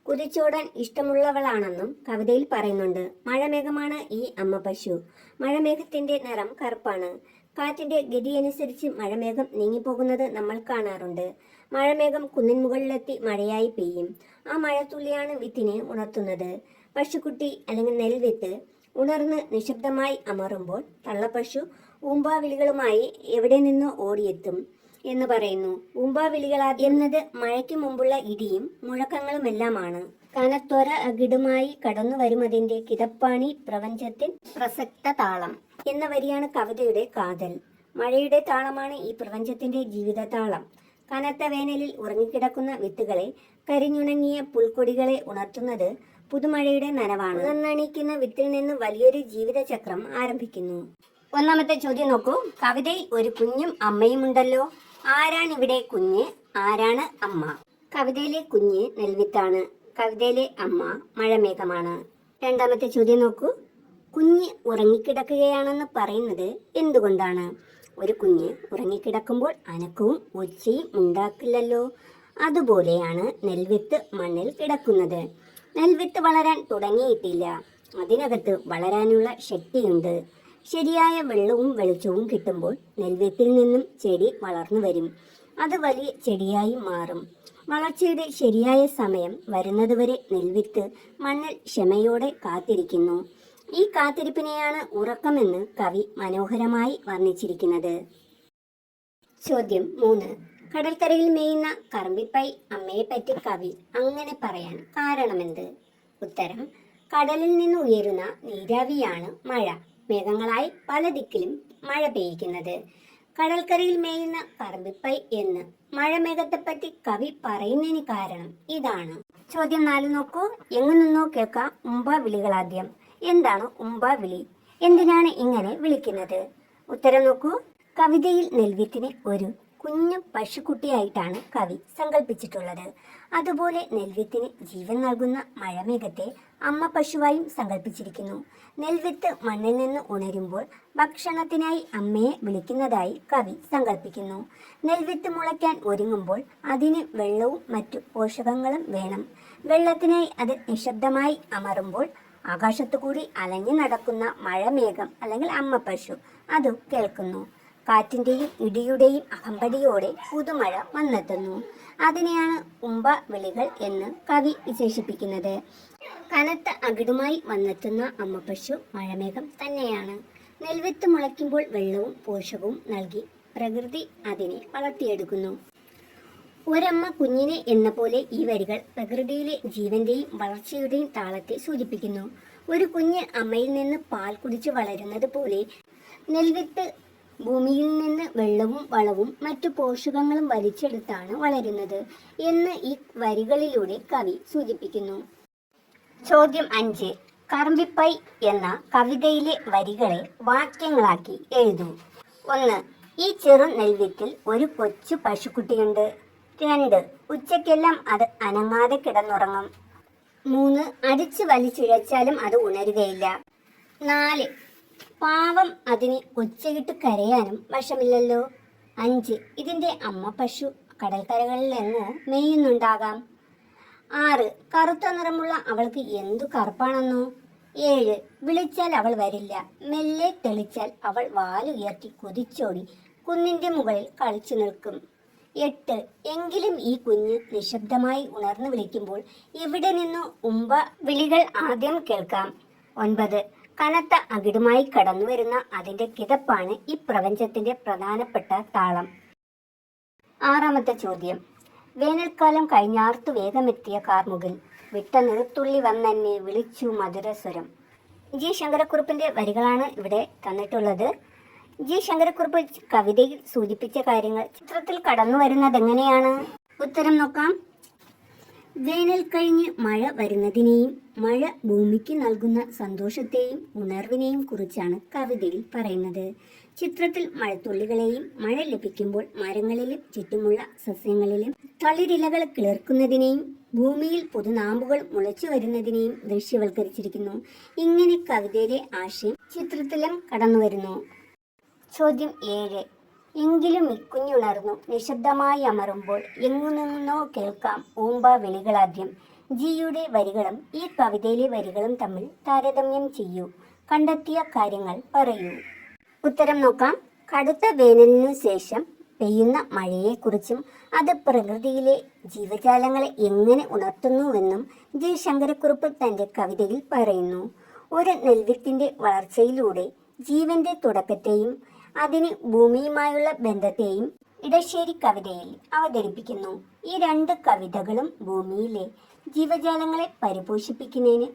കുതിച്ചോടാൻ ഇഷ്ടമുള്ളവളാണെന്നും കവിതയിൽ പറയുന്നുണ്ട്. മഴമേഘമാണ് ഈ അമ്മ പശു. മഴമേഘത്തിന്റെ നിറം കറുപ്പാണ്. കാറ്റിന്റെ ഗതിയനുസരിച്ച് മഴമേഘം നീങ്ങിപ്പോകുന്നത് നമ്മൾ കാണാറുണ്ട്. മഴമേഘം കുന്നിൻ മുകളിലെത്തി മഴയായി പെയ്യും. ആ മഴത്തുള്ളിയാണ് വിത്തിനെ ഉണർത്തുന്നത്. പശുക്കുട്ടി അല്ലെങ്കിൽ നെൽവിത്ത് ഉണർന്ന് നിശബ്ദമായി അമറുമ്പോൾ തള്ളപ്പശു ഊമ്പാവിളികളുമായി എവിടെ നിന്നോ ഓടിയെത്തും എന്ന് പറയുന്നു. ഊമ്പാവിളികൾ എന്നത് മഴയ്ക്ക് മുമ്പുള്ള ഇടിയും മുഴക്കങ്ങളുമെല്ലാമാണ്. കനത്തൊര അകിടുമായി കടന്നു വരുമതിന്റെ കിതപ്പാണി പ്രപഞ്ചത്തിൻ പ്രസക്ത താളം എന്ന വരിയാണ് കവിതയുടെ കാതൽ. മഴയുടെ താളമാണ് ഈ പ്രപഞ്ചത്തിന്റെ ജീവിതതാളം. കനത്ത വേനലിൽ ഉറങ്ങിക്കിടക്കുന്ന വിത്തുകളെ, കരിഞ്ഞുണങ്ങിയ പുൽക്കൊടികളെ ഉണർത്തുന്നത് പുതുമഴയുടെ നനവാണ്. ഉണർന്നണിക്കുന്ന വിത്തിൽ നിന്ന് വലിയൊരു ജീവിതചക്രം ആരംഭിക്കുന്നു. ഒന്നാമത്തെ ചോദ്യം നോക്കൂ. കവിതയിൽ ഒരു കുഞ്ഞും അമ്മയും ഉണ്ടല്ലോ. ആരാണിവിടെ കുഞ്ഞ്, ആരാണ് അമ്മ? കവിതയിലെ കുഞ്ഞ് നെൽവിത്താണ്. കവിതയിലെ അമ്മ മഴമേഘമാണ്. രണ്ടാമത്തെ ചോദ്യം നോക്കൂ. കുഞ്ഞ് ഉറങ്ങിക്കിടക്കുകയാണെന്ന് പറയുന്നത് എന്തുകൊണ്ടാണ്? ഒരു കുഞ്ഞ് ഉറങ്ങിക്കിടക്കുമ്പോൾ അനക്കവും ഒച്ചയും ഉണ്ടാക്കില്ലല്ലോ. അതുപോലെയാണ് നെൽവിത്ത് മണ്ണിൽ കിടക്കുന്നത്. നെൽവിത്ത് വളരാൻ തുടങ്ങിയിട്ടില്ല. അതിനകത്ത് വളരാനുള്ള ശക്തിയുണ്ട്. ശരിയായ വെള്ളവും വെളിച്ചവും കിട്ടുമ്പോൾ നെൽവിത്തിൽ നിന്നും ചെടി വളർന്നു വരും. അത് വലിയ ചെടിയായി മാറും. വളർച്ചയുടെ ശരിയായ സമയം വരുന്നതുവരെ നെൽവിത്ത് മണ്ണിൽ ക്ഷമയോടെ കാത്തിരിക്കുന്നു. ഈ കാത്തിരിപ്പിനെയാണ് ഉറക്കമെന്ന് കവി മനോഹരമായി വർണ്ണിച്ചിരിക്കുന്നത്. ചോദ്യം 3. കടൽക്കരയിൽ മേയുന്ന കറമ്പിപ്പൈ അമ്മയെപ്പറ്റി കവി അങ്ങനെ പറയാൻ കാരണമെന്ത്? ഉത്തരം: കടലിൽ നിന്ന് ഉയരുന്ന നീരാവിയാണ് മഴ മേഘങ്ങളായി പല ദിക്കിലും മഴ പെയ്യിക്കുന്നത്. കടൽക്കരയിൽ മേയുന്ന കറമ്പിപ്പൈ എന്ന് മഴമേഘത്തെപ്പറ്റി കവി പറയുന്നതിന് കാരണം ഇതാണ്. ചോദ്യം 4 നോക്കൂ. എങ്ങു നിന്നോ കേൾക്കാം ഉമ്പാവിളികളാദ്യം. എന്താണ് ഉമ്പാവിളി? എന്തിനാണ് ഇങ്ങനെ വിളിക്കുന്നത്? ഉത്തരം നോക്കൂ. കവിതയിൽ നെൽവിത്തിനെ ഒരു കുഞ്ഞു പശുക്കുട്ടിയായിട്ടാണ് കവി സങ്കല്പിച്ചിട്ടുള്ളത്. അതുപോലെ നെൽവിത്തിന് ജീവൻ നൽകുന്ന മഴമേഘത്തെ അമ്മ പശുവായും സങ്കല്പിച്ചിരിക്കുന്നു. നെൽവിത്ത് മണ്ണിൽ നിന്ന് ഉണരുമ്പോൾ ഭക്ഷണത്തിനായി അമ്മയെ വിളിക്കുന്നതായി കവി സങ്കല്പിക്കുന്നു. നെൽവിത്ത് മുളയ്ക്കാൻ ഒരുങ്ങുമ്പോൾ അതിന് വെള്ളവും മറ്റു പോഷകങ്ങളും വേണം. വെള്ളത്തിനായി അത് നിശബ്ദമായി അമറുമ്പോൾ ആകാശത്തുകൂടി അലഞ്ഞു നടക്കുന്ന മഴമേഘം അല്ലെങ്കിൽ അമ്മ പശു അത് കേൾക്കുന്നു. കാറ്റിൻ്റെയും ഇടിയുടെയും അകമ്പടിയോടെ പുതുമഴ വന്നെത്തുന്നു. അതിനെയാണ് ഉമ്പ വിളികൾ എന്ന് കവി വിശേഷിപ്പിക്കുന്നത്. കനത്ത അകിടുമായി വന്നെത്തുന്ന അമ്മ പശു മഴമേഘം തന്നെയാണ്. നെൽവിത്ത് മുളയ്ക്കുമ്പോൾ വെള്ളവും പോഷകവും നൽകി പ്രകൃതി അതിനെ വളർത്തിയെടുക്കുന്നു. ഒരമ്മ കുഞ്ഞിനെ എന്ന പോലെ ഈ വരികൾ പ്രകൃതിയിലെ ജീവന്റെയും വളർച്ചയുടെയും താളത്തെ സൂചിപ്പിക്കുന്നു. ഒരു കുഞ്ഞ് അമ്മയിൽ നിന്ന് പാൽ കുടിച്ച് വളരുന്നത് പോലെ നെൽവിത്ത് ഭൂമിയിൽ നിന്ന് വെള്ളവും വളവും മറ്റു പോഷകങ്ങളും വലിച്ചെടുത്താണ് വളരുന്നത് എന്ന് ഈ വരികളിലൂടെ കവി സൂചിപ്പിക്കുന്നു. ചോദ്യം 5. കറമ്പിപ്പൈ എന്ന കവിതയിലെ വരികളെ വാക്യങ്ങളാക്കി എഴുതൂ. 1. ഈ ചെറു നെൽവിത്തിൽ ഒരു കൊച്ചു പശുക്കുട്ടിയുണ്ട്. 2. ഉച്ചയ്ക്കെല്ലാം അത് അനങ്ങാതെ കിടന്നുറങ്ങും. 3. അടിച്ചു വലിച്ചിഴച്ചാലും അത് ഉണരുകയില്ല. 4. പാവം അതിന് ഒച്ചയിട്ട് കരയാനും വശമില്ലല്ലോ. 5. ഇതിൻ്റെ അമ്മ പശു കടൽക്കരകളിലെങ്ങോ മേയുന്നുണ്ടാകാം. 6. കറുത്ത നിറമുള്ള അവൾക്ക് എന്തു കറുപ്പാണെന്നോ. 7. വിളിച്ചാൽ അവൾ വരില്ല. മെല്ലെ തെളിച്ചാൽ അവൾ വാലുയർത്തി കുതിച്ചോടി കുന്നിൻ്റെ മുകളിൽ കളിച്ചു നിൽക്കും. 8. എങ്കിലും ഈ കുഞ്ഞ് നിശബ്ദമായി ഉണർന്നു വിളിക്കുമ്പോൾ എവിടെ നിന്നോ ഉമ്പ വിളികൾ ആദ്യം കേൾക്കാം. 9. കനത്ത അകിടുമായി കടന്നു വരുന്ന അതിൻ്റെ കിതപ്പാണ് ഈ പ്രപഞ്ചത്തിന്റെ പ്രധാനപ്പെട്ട താളം. 6. ചോദ്യം. വേനൽക്കാലം കഴിഞ്ഞാർത്തു വേഗമെത്തിയ കാർമുകിൽ വിട്ട നീർത്തുള്ളി വന്നെന്നെ വിളിച്ചു മധുരസ്വരം. ജി ശങ്കരക്കുറുപ്പിന്റെ വരികളാണ് ഇവിടെ തന്നിട്ടുള്ളത്. ജി ശങ്കരക്കുറുപ്പ് കവിതയിൽ സൂചിപ്പിച്ച കാര്യങ്ങൾ ചിത്രത്തിൽ കടന്നു വരുന്നതെങ്ങനെയാണ്? ഉത്തരം നോക്കാം. വേനൽ കഴിഞ്ഞ് മഴ വരുന്നതിനെയും മഴ ഭൂമിക്ക് നൽകുന്ന സന്തോഷത്തെയും ഉണർവിനെയും കുറിച്ചാണ് കവിതയിൽ പറയുന്നത്. ചിത്രത്തിൽ മഴത്തുള്ളികളെയും മഴ ലഭിക്കുമ്പോൾ മരങ്ങളിലും ചുറ്റുമുള്ള സസ്യങ്ങളിലും തളിരിലകൾ കിളിർക്കുന്നതിനെയും ഭൂമിയിൽ പുതുനാമ്പുകൾ മുളച്ചു വരുന്നതിനെയും ദൃശ്യവൽക്കരിച്ചിരിക്കുന്നു. ഇങ്ങനെ കവിതയിലെ ആശയം ചിത്രത്തിലും കടന്നു വരുന്നു. ചോദ്യം 7. എങ്കിലും ഇക്കുഞ്ഞുണർന്നു നിശബ്ദമായി അമറുമ്പോൾ എങ്ങു നിന്നോ കേൾക്കാം ഊമ്പ വിളികളാദ്യം. ജിയുടെ വരികളും ഈ കവിതയിലെ വരികളും തമ്മിൽ താരതമ്യം ചെയ്യൂ. കണ്ടെത്തിയ കാര്യങ്ങൾ പറയൂ. ഉത്തരം നോക്കാം. കടുത്ത വേനലിനു ശേഷം പെയ്യുന്ന മഴയെക്കുറിച്ചും അത് പ്രകൃതിയിലെ ജീവജാലങ്ങളെ എങ്ങനെ ഉണർത്തുന്നുവെന്നും ജി ശങ്കരക്കുറുപ്പ് തൻ്റെ കവിതയിൽ പറയുന്നു. ഒരു നെൽവിത്തിന്റെ വളർച്ചയിലൂടെ ജീവന്റെ തുടക്കത്തെയും അതിന് ഭൂമിയുമായുള്ള ബന്ധത്തെയും ഇടശ്ശേരി കവിതയിൽ അവതരിപ്പിക്കുന്നു. ഈ രണ്ട് കവിതകളും ഭൂമിയിലെ ജീവജാലങ്ങളെ പരിപോഷിപ്പിക്കുന്നതിന്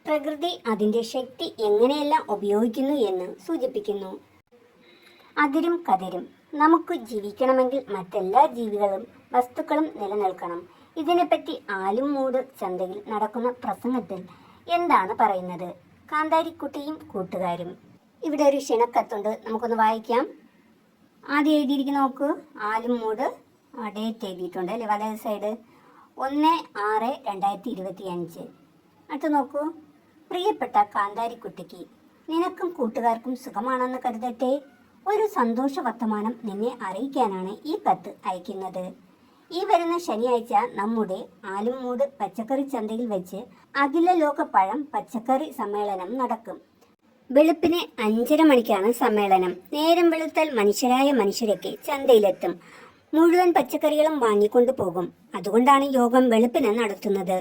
പ്രകൃതി അതിൻ്റെ ശക്തി എങ്ങനെയെല്ലാം ഉപയോഗിക്കുന്നു എന്ന് സൂചിപ്പിക്കുന്നു. അതിരും കതിരും. നമുക്ക് ജീവിക്കണമെങ്കിൽ മറ്റെല്ലാ ജീവികളും വസ്തുക്കളും നിലനിൽക്കണം. ഇതിനെപ്പറ്റി ആലുംമൂട് ചന്തയിൽ നടക്കുന്ന പ്രസംഗത്തിൽ എന്താണ് പറയുന്നത്? കാന്താരിക്കുട്ടിയും കൂട്ടുകാരും. ഇവിടെ ഒരു ക്ഷണക്കത്തുണ്ട്, നമുക്കൊന്ന് വായിക്കാം. ആദ്യം എഴുതിയിരിക്കുന്ന നോക്ക്, ആലുംമൂട് ഡേറ്റ് എഴുതിയിട്ടുണ്ട് അല്ലേ, വലത് സൈഡ്, 1/6/2025. അടുത്ത് നോക്കൂ. പ്രിയപ്പെട്ട കാന്താരിക്കുട്ടിക്ക്, നിനക്കും കൂട്ടുകാർക്കും സുഖമാണെന്ന് കരുതട്ടെ. ഒരു സന്തോഷ വർത്തമാനം നിന്നെ അറിയിക്കാനാണ് ഈ കത്ത് അയക്കുന്നത്. ഈ വരുന്ന ശനിയാഴ്ച നമ്മുടെ ആലുംമൂട് പച്ചക്കറി ചന്തയിൽ വെച്ച് അഖില ലോക പഴം പച്ചക്കറി സമ്മേളനം നടക്കും. വെളുപ്പിന് 5:30 മണിക്കാണ് സമ്മേളനം. നേരം വെളുത്താൽ മനുഷ്യരായ മനുഷ്യരൊക്കെ ചന്തയിലെത്തും. മുഴുവൻ പച്ചക്കറികളും വാങ്ങിക്കൊണ്ടു പോകും. അതുകൊണ്ടാണ് യോഗം വെളുപ്പിന് നടത്തുന്നത്.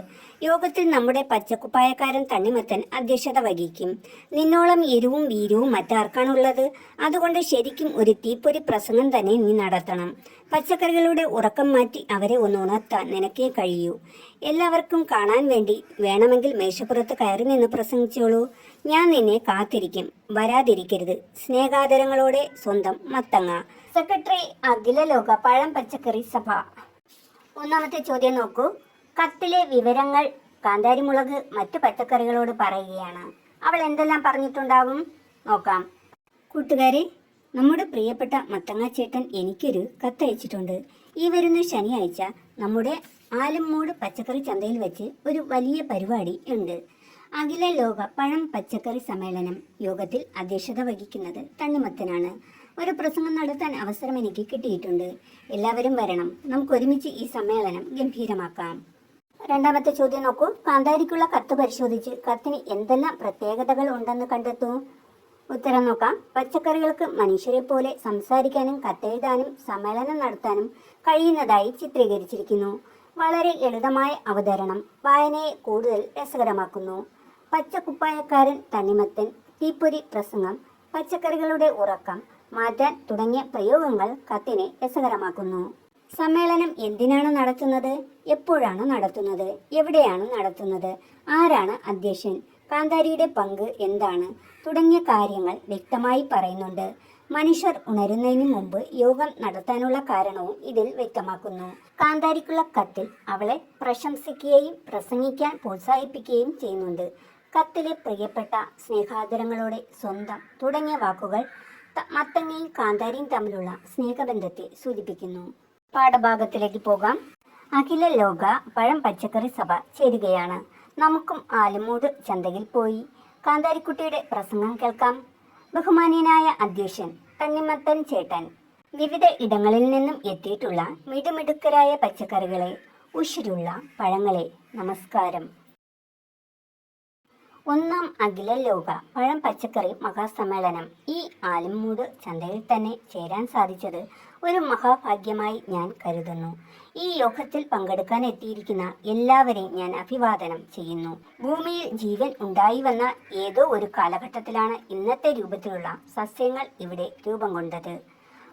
യോഗത്തിൽ നമ്മുടെ പച്ചക്കുപ്പായക്കാരൻ തണ്ണിമത്തൻ അധ്യക്ഷത വഹിക്കും. നിന്നോളം എരിവും വീര്യവും മറ്റാർക്കാണുള്ളത്? അതുകൊണ്ട് ശരിക്കും ഒരു തീപ്പൊരി പ്രസംഗം തന്നെ നീ നടത്തണം. പച്ചക്കറികളുടെ ഉറക്കം മാറ്റി അവരെ ഒന്ന് ഉണർത്താൻ നിനക്കേ കഴിയൂ. എല്ലാവർക്കും കാണാൻ വേണ്ടി വേണമെങ്കിൽ മേശപ്പുറത്ത് കയറി നിന്ന് പ്രസംഗിച്ചോളൂ. ഞാൻ നിന്നെ കാത്തിരിക്കും. വരാതിരിക്കരുത്. സ്നേഹാദരങ്ങളോടെ സ്വന്തം മത്തങ്ങ. സെക്രട്ടറി, അഖില ലോക പഴം പച്ചക്കറി സഭ. ഒന്നാമത്തെ ചോദ്യം നോക്കൂ. കത്തിലെ വിവരങ്ങൾ കാന്താരിമുളക് മറ്റു പച്ചക്കറികളോട് പറയുകയാണ്. അവൾ എന്തെല്ലാം പറഞ്ഞിട്ടുണ്ടാവും നോക്കാം. കൂട്ടുകാരെ, നമ്മുടെ പ്രിയപ്പെട്ട മത്തങ്ങ ചേട്ടൻ എനിക്കൊരു കത്തയച്ചിട്ടുണ്ട്. ഈ വരുന്ന ശനിയാഴ്ച നമ്മുടെ ആലുംമൂട് പച്ചക്കറി ചന്തയിൽ വെച്ച് ഒരു വലിയ പരിപാടി ഉണ്ട്. അഖില ലോക പഴം പച്ചക്കറി സമ്മേളനം. യോഗത്തിൽ അധ്യക്ഷത വഹിക്കുന്നത് തണ്ണിമത്തനാണ്. ഒരു പ്രസംഗം നടത്താൻ അവസരം എനിക്ക് കിട്ടിയിട്ടുണ്ട്. എല്ലാവരും വരണം. നമുക്ക് ഒരുമിച്ച് ഈ സമ്മേളനം ഗംഭീരമാക്കാം. രണ്ടാമത്തെ ചോദ്യം നോക്കൂ. കാന്താരിക്കുള്ള കത്ത് പരിശോധിച്ച് കത്തിന് എന്തെല്ലാം പ്രത്യേകതകൾ ഉണ്ടെന്ന് കണ്ടെത്തൂ. ഉത്തരം നോക്കാം. പച്ചക്കറികൾക്ക് മനുഷ്യരെ പോലെ സംസാരിക്കാനും കത്തെഴുതാനും സമ്മേളനം നടത്താനും കഴിയുന്നതായി ചിത്രീകരിച്ചിരിക്കുന്നു. വളരെ ലളിതമായ അവതരണം വായനയെ കൂടുതൽ രസകരമാക്കുന്നു. പച്ചക്കുപ്പായക്കാരൻ തണ്ണിമത്തൻ, തീപ്പൊരി പ്രസംഗം, പച്ചക്കറികളുടെ ഉറക്കം മാറ്റാൻ തുടങ്ങിയ പ്രയോഗങ്ങൾ കത്തിനെ രസകരമാക്കുന്നു. സമ്മേളനം എന്തിനാണ് നടത്തുന്നത്? എപ്പോഴാണ് നടത്തുന്നത്? എവിടെയാണ് നടത്തുന്നത്? ആരാണ് അധ്യക്ഷൻ? കാന്താരിയുടെ പങ്ക് എന്താണ്? തുടങ്ങിയ കാര്യങ്ങൾ വ്യക്തമായി പറയുന്നുണ്ട്. മനുഷ്യർ ഉണരുന്നതിന് മുമ്പ് യോഗം നടത്താനുള്ള കാരണവും ഇതിൽ വ്യക്തമാക്കുന്നു. കാന്താരിക്കുള്ള കത്തിൽ അവളെ പ്രശംസിക്കുകയും പ്രസംഗിക്കാൻ പ്രോത്സാഹിപ്പിക്കുകയും ചെയ്യുന്നുണ്ട്. കത്തിലെ പ്രിയപ്പെട്ട, സ്നേഹാദരങ്ങളോടെ, സ്വന്തം തുടങ്ങിയ വാക്കുകൾ മത്തങ്ങയും കാന്താരിയും തമ്മിലുള്ള സ്നേഹബന്ധത്തെ സൂചിപ്പിക്കുന്നു. പാഠഭാഗത്തിലേക്ക് പോകാം. അഖില ലോക പഴം പച്ചക്കറി സഭ ചേരുകയാണ്. നമുക്കും ആലുംമൂട് ചന്തയിൽ പോയി കാന്താരിക്കുട്ടിയുടെ പ്രസംഗം കേൾക്കാം. ബഹുമാനീയനായ അധ്യക്ഷൻ തണ്ണിമത്തൻ ചേട്ടൻ, വിവിധ ഇടങ്ങളിൽ നിന്നും എത്തിയിട്ടുള്ള മിടുമിടുക്കരായ പച്ചക്കറികളെ, ഉശിരുള്ള പഴങ്ങളെ, നമസ്കാരം. ഒന്നാം അഖില ലോക പഴം പച്ചക്കറി മഹാസമ്മേളനം ഈ ആലുംമൂട് ചന്തയിൽ തന്നെ ചേരാൻ സാധിച്ചത് ഒരു മഹാഭാഗ്യമായി ഞാൻ കരുതുന്നു. ഈ യോഗത്തിൽ പങ്കെടുക്കാൻ എത്തിയിരിക്കുന്ന എല്ലാവരെയും ഞാൻ അഭിവാദനം ചെയ്യുന്നു. ഭൂമിയിൽ ജീവൻ ഉണ്ടായി വന്ന ഏതോ ഒരു കാലഘട്ടത്തിലാണ് ഇന്നത്തെ രൂപത്തിലുള്ള സസ്യങ്ങൾ ഇവിടെ രൂപം കൊണ്ടത്.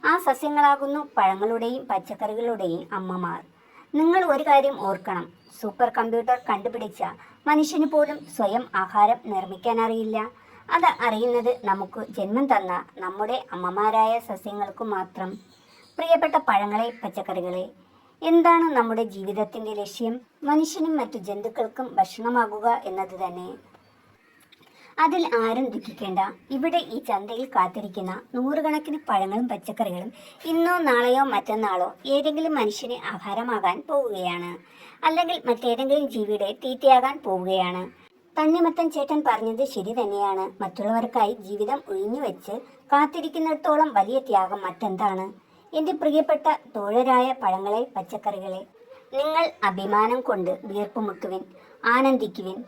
ആ സസ്യങ്ങളാകുന്നു പഴങ്ങളുടെയും പച്ചക്കറികളുടെയും അമ്മമാർ. നിങ്ങൾ ഒരു കാര്യം ഓർക്കണം. സൂപ്പർ കമ്പ്യൂട്ടർ കണ്ടുപിടിച്ച മനുഷ്യന് പോലും സ്വയം ആഹാരം നിർമ്മിക്കാൻ അറിയില്ല. അത് അറിയുന്നത് നമുക്ക് ജന്മം തന്ന നമ്മുടെ അമ്മമാരായ സസ്യങ്ങൾക്ക് മാത്രം. പ്രിയപ്പെട്ട പഴങ്ങളെ, പച്ചക്കറികളെ, എന്താണ് നമ്മുടെ ജീവിതത്തിൻ്റെ ലക്ഷ്യം? മനുഷ്യനും മറ്റു ജന്തുക്കൾക്കും ഭക്ഷണമാകുക എന്നത് തന്നെ. അതിൽ ആരും ദുഃഖിക്കേണ്ട. ഇവിടെ ഈ ചന്തയിൽ കാത്തിരിക്കുന്ന നൂറുകണക്കിന് പഴങ്ങളും പച്ചക്കറികളും ഇന്നോ നാളെയോ മറ്റന്നാളോ ഏതെങ്കിലും മനുഷ്യന് ആഹാരമാകാൻ പോവുകയാണ്, അല്ലെങ്കിൽ മറ്റേതെങ്കിലും ജീവിയുടെ തീറ്റയാകാൻ പോവുകയാണ്. തണ്ണിമത്തൻ ചേട്ടൻ പറഞ്ഞത് ശരി തന്നെയാണ്. മറ്റുള്ളവർക്കായി ജീവിതം ഒഴിഞ്ഞുവെച്ച് കാത്തിരിക്കുന്നിടത്തോളം വലിയ ത്യാഗം മറ്റെന്താണ്? എൻ്റെ പ്രിയപ്പെട്ട തോഴരായ പഴങ്ങളെ, പച്ചക്കറികളെ, നിങ്ങൾ അഭിമാനം കൊണ്ട് വീർപ്പുമുട്ടുവിൻ, ആനന്ദിക്കുവിൻ.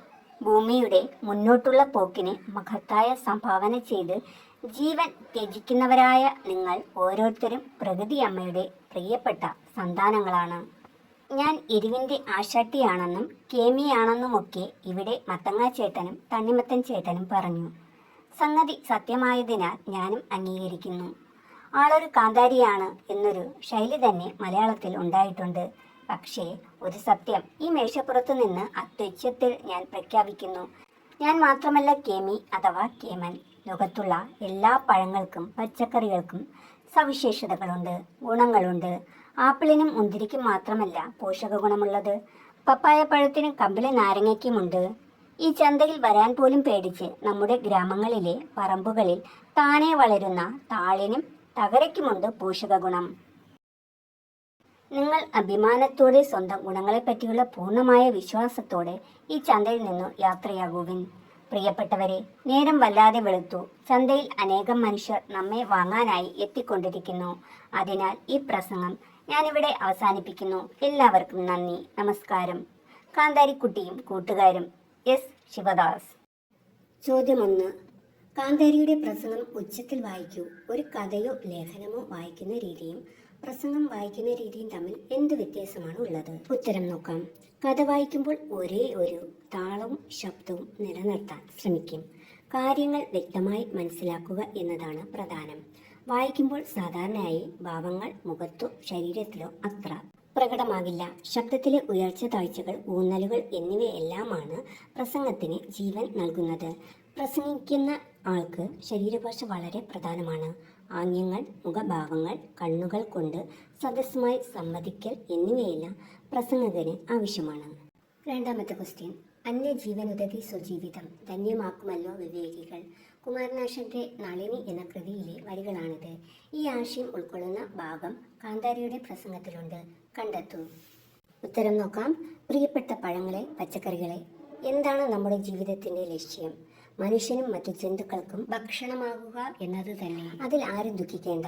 ഭൂമിയുടെ മുന്നോട്ടുള്ള പോക്കിന് മഹത്തായ സംഭാവന ചെയ്ത് ജീവൻ ത്യജിക്കുന്നവരായ നിങ്ങൾ ഓരോരുത്തരും പ്രകൃതി അമ്മയുടെ പ്രിയപ്പെട്ട സന്താനങ്ങളാണ്. ഞാൻ എരിവിൻ്റെ ആശാട്ടിയാണെന്നും കേമിയാണെന്നുമൊക്കെ ഇവിടെ മത്തങ്ങ ചേട്ടനും തണ്ണിമത്തൻ ചേട്ടനും പറഞ്ഞു. സംഗതി സത്യമായതിനാൽ ഞാനും അംഗീകരിക്കുന്നു. ആളൊരു കാന്താരിയാണ് എന്നൊരു ശൈലി തന്നെ മലയാളത്തിൽ ഉണ്ടായിട്ടുണ്ട്. പക്ഷേ ഒരു സത്യം ഈ മേശപ്പുറത്ത് നിന്ന് അത്യുച്ചത്തിൽ ഞാൻ പ്രഖ്യാപിക്കുന്നു. ഞാൻ മാത്രമല്ല കേമി അഥവാ കേമൻ. ലോകത്തുള്ള എല്ലാ പഴങ്ങൾക്കും പച്ചക്കറികൾക്കും സവിശേഷതകളുണ്ട്, ഗുണങ്ങളുണ്ട്. ആപ്പിളിനും മുന്തിരിക്കും മാത്രമല്ല പോഷക ഗുണമുള്ളത്, പപ്പായ പഴത്തിനും കമ്പിളി നാരങ്ങയ്ക്കുമുണ്ട്. ഈ ചന്തയിൽ വരാൻ പോലും പേടിച്ച് നമ്മുടെ ഗ്രാമങ്ങളിലെ പറമ്പുകളിൽ താനെ വളരുന്ന താളിനും തകരയ്ക്കുമുണ്ട് പോഷക ഗുണം. നിങ്ങൾ അഭിമാനത്തോടെ സ്വന്തം ഗുണങ്ങളെപ്പറ്റിയുള്ള പൂർണ്ണമായ വിശ്വാസത്തോടെ ഈ ചന്തയിൽ നിന്നു യാത്രയാകുവിൻ. പ്രിയപ്പെട്ടവരെ, നേരം വല്ലാതെ വെളുത്തു. ചന്തയിൽ അനേകം മനുഷ്യർ നമ്മെ വാങ്ങാനായി എത്തിക്കൊണ്ടിരിക്കുന്നു. അതിനാൽ ഈ പ്രസംഗം ഞാനിവിടെ അവസാനിപ്പിക്കുന്നു. എല്ലാവർക്കും നന്ദി, നമസ്കാരം. കാന്താരിക്കുട്ടിയും കൂട്ടുകാരും. എസ് ശിവദാസ്. ചോദ്യം 1. കാന്താരിയുടെ പ്രസംഗം ഉച്ചത്തിൽ വായിക്കൂ. ഒരു കഥയോ ലേഖനമോ വായിക്കുന്ന രീതിയും പ്രസംഗം വായിക്കുന്ന രീതിയും തമ്മിൽ എന്ത് വ്യത്യാസമാണ് ഉള്ളത്? ഉത്തരം നോക്കാം. കഥ വായിക്കുമ്പോൾ ഒരേ ഒരു താളവും ശബ്ദവും നിലനിർത്താൻ ശ്രമിക്കും. കാര്യങ്ങൾ വ്യക്തമായി മനസ്സിലാക്കുക എന്നതാണ് പ്രധാനം. വായിക്കുമ്പോൾ സാധാരണയായി ഭാവങ്ങൾ മുഖത്തോ ശരീരത്തിലോ അത്ര പ്രകടമാകില്ല. ശബ്ദത്തിലെ ഉയർച്ച താഴ്ചകൾ, ഊന്നലുകൾ എന്നിവയെല്ലാമാണ് പ്രസംഗത്തിന് ജീവൻ നൽകുന്നത്. പ്രസംഗിക്കുന്ന ആൾക്ക് ശരീരഭാഷ വളരെ പ്രധാനമാണ്. ആംഗ്യങ്ങൾ, മുഖഭാവങ്ങൾ, കണ്ണുകൾ കൊണ്ട് സദസ്സുമായി സംവദിക്കൽ എന്നിവയെല്ലാം പ്രസംഗകന് ആവശ്യമാണ്. രണ്ടാമത്തെ ക്വസ്റ്റ്യൻ. അന്യജീവനുദതി സ്വജീവിതം ധന്യമാക്കുമല്ലോ വിവേകികൾ. കുമാരനാശാന്റെ നളിനി എന്ന കൃതിയിലെ വരികളാണിത്. ഈ ആശയം ഉൾക്കൊള്ളുന്ന ഭാഗം കാന്താരിയുടെ പ്രസംഗത്തിലുണ്ട്. കണ്ടെത്തൂ. ഉത്തരം നോക്കാം. പ്രിയപ്പെട്ട പഴങ്ങളെ, പച്ചക്കറികളെ, എന്താണ് നമ്മുടെ ജീവിതത്തിന്റെ ലക്ഷ്യം? മനുഷ്യനും മറ്റു ജന്തുക്കൾക്കും ഭക്ഷണമാകുക എന്നത് തന്നെ. അതിൽ ആരും ദുഃഖിക്കേണ്ട.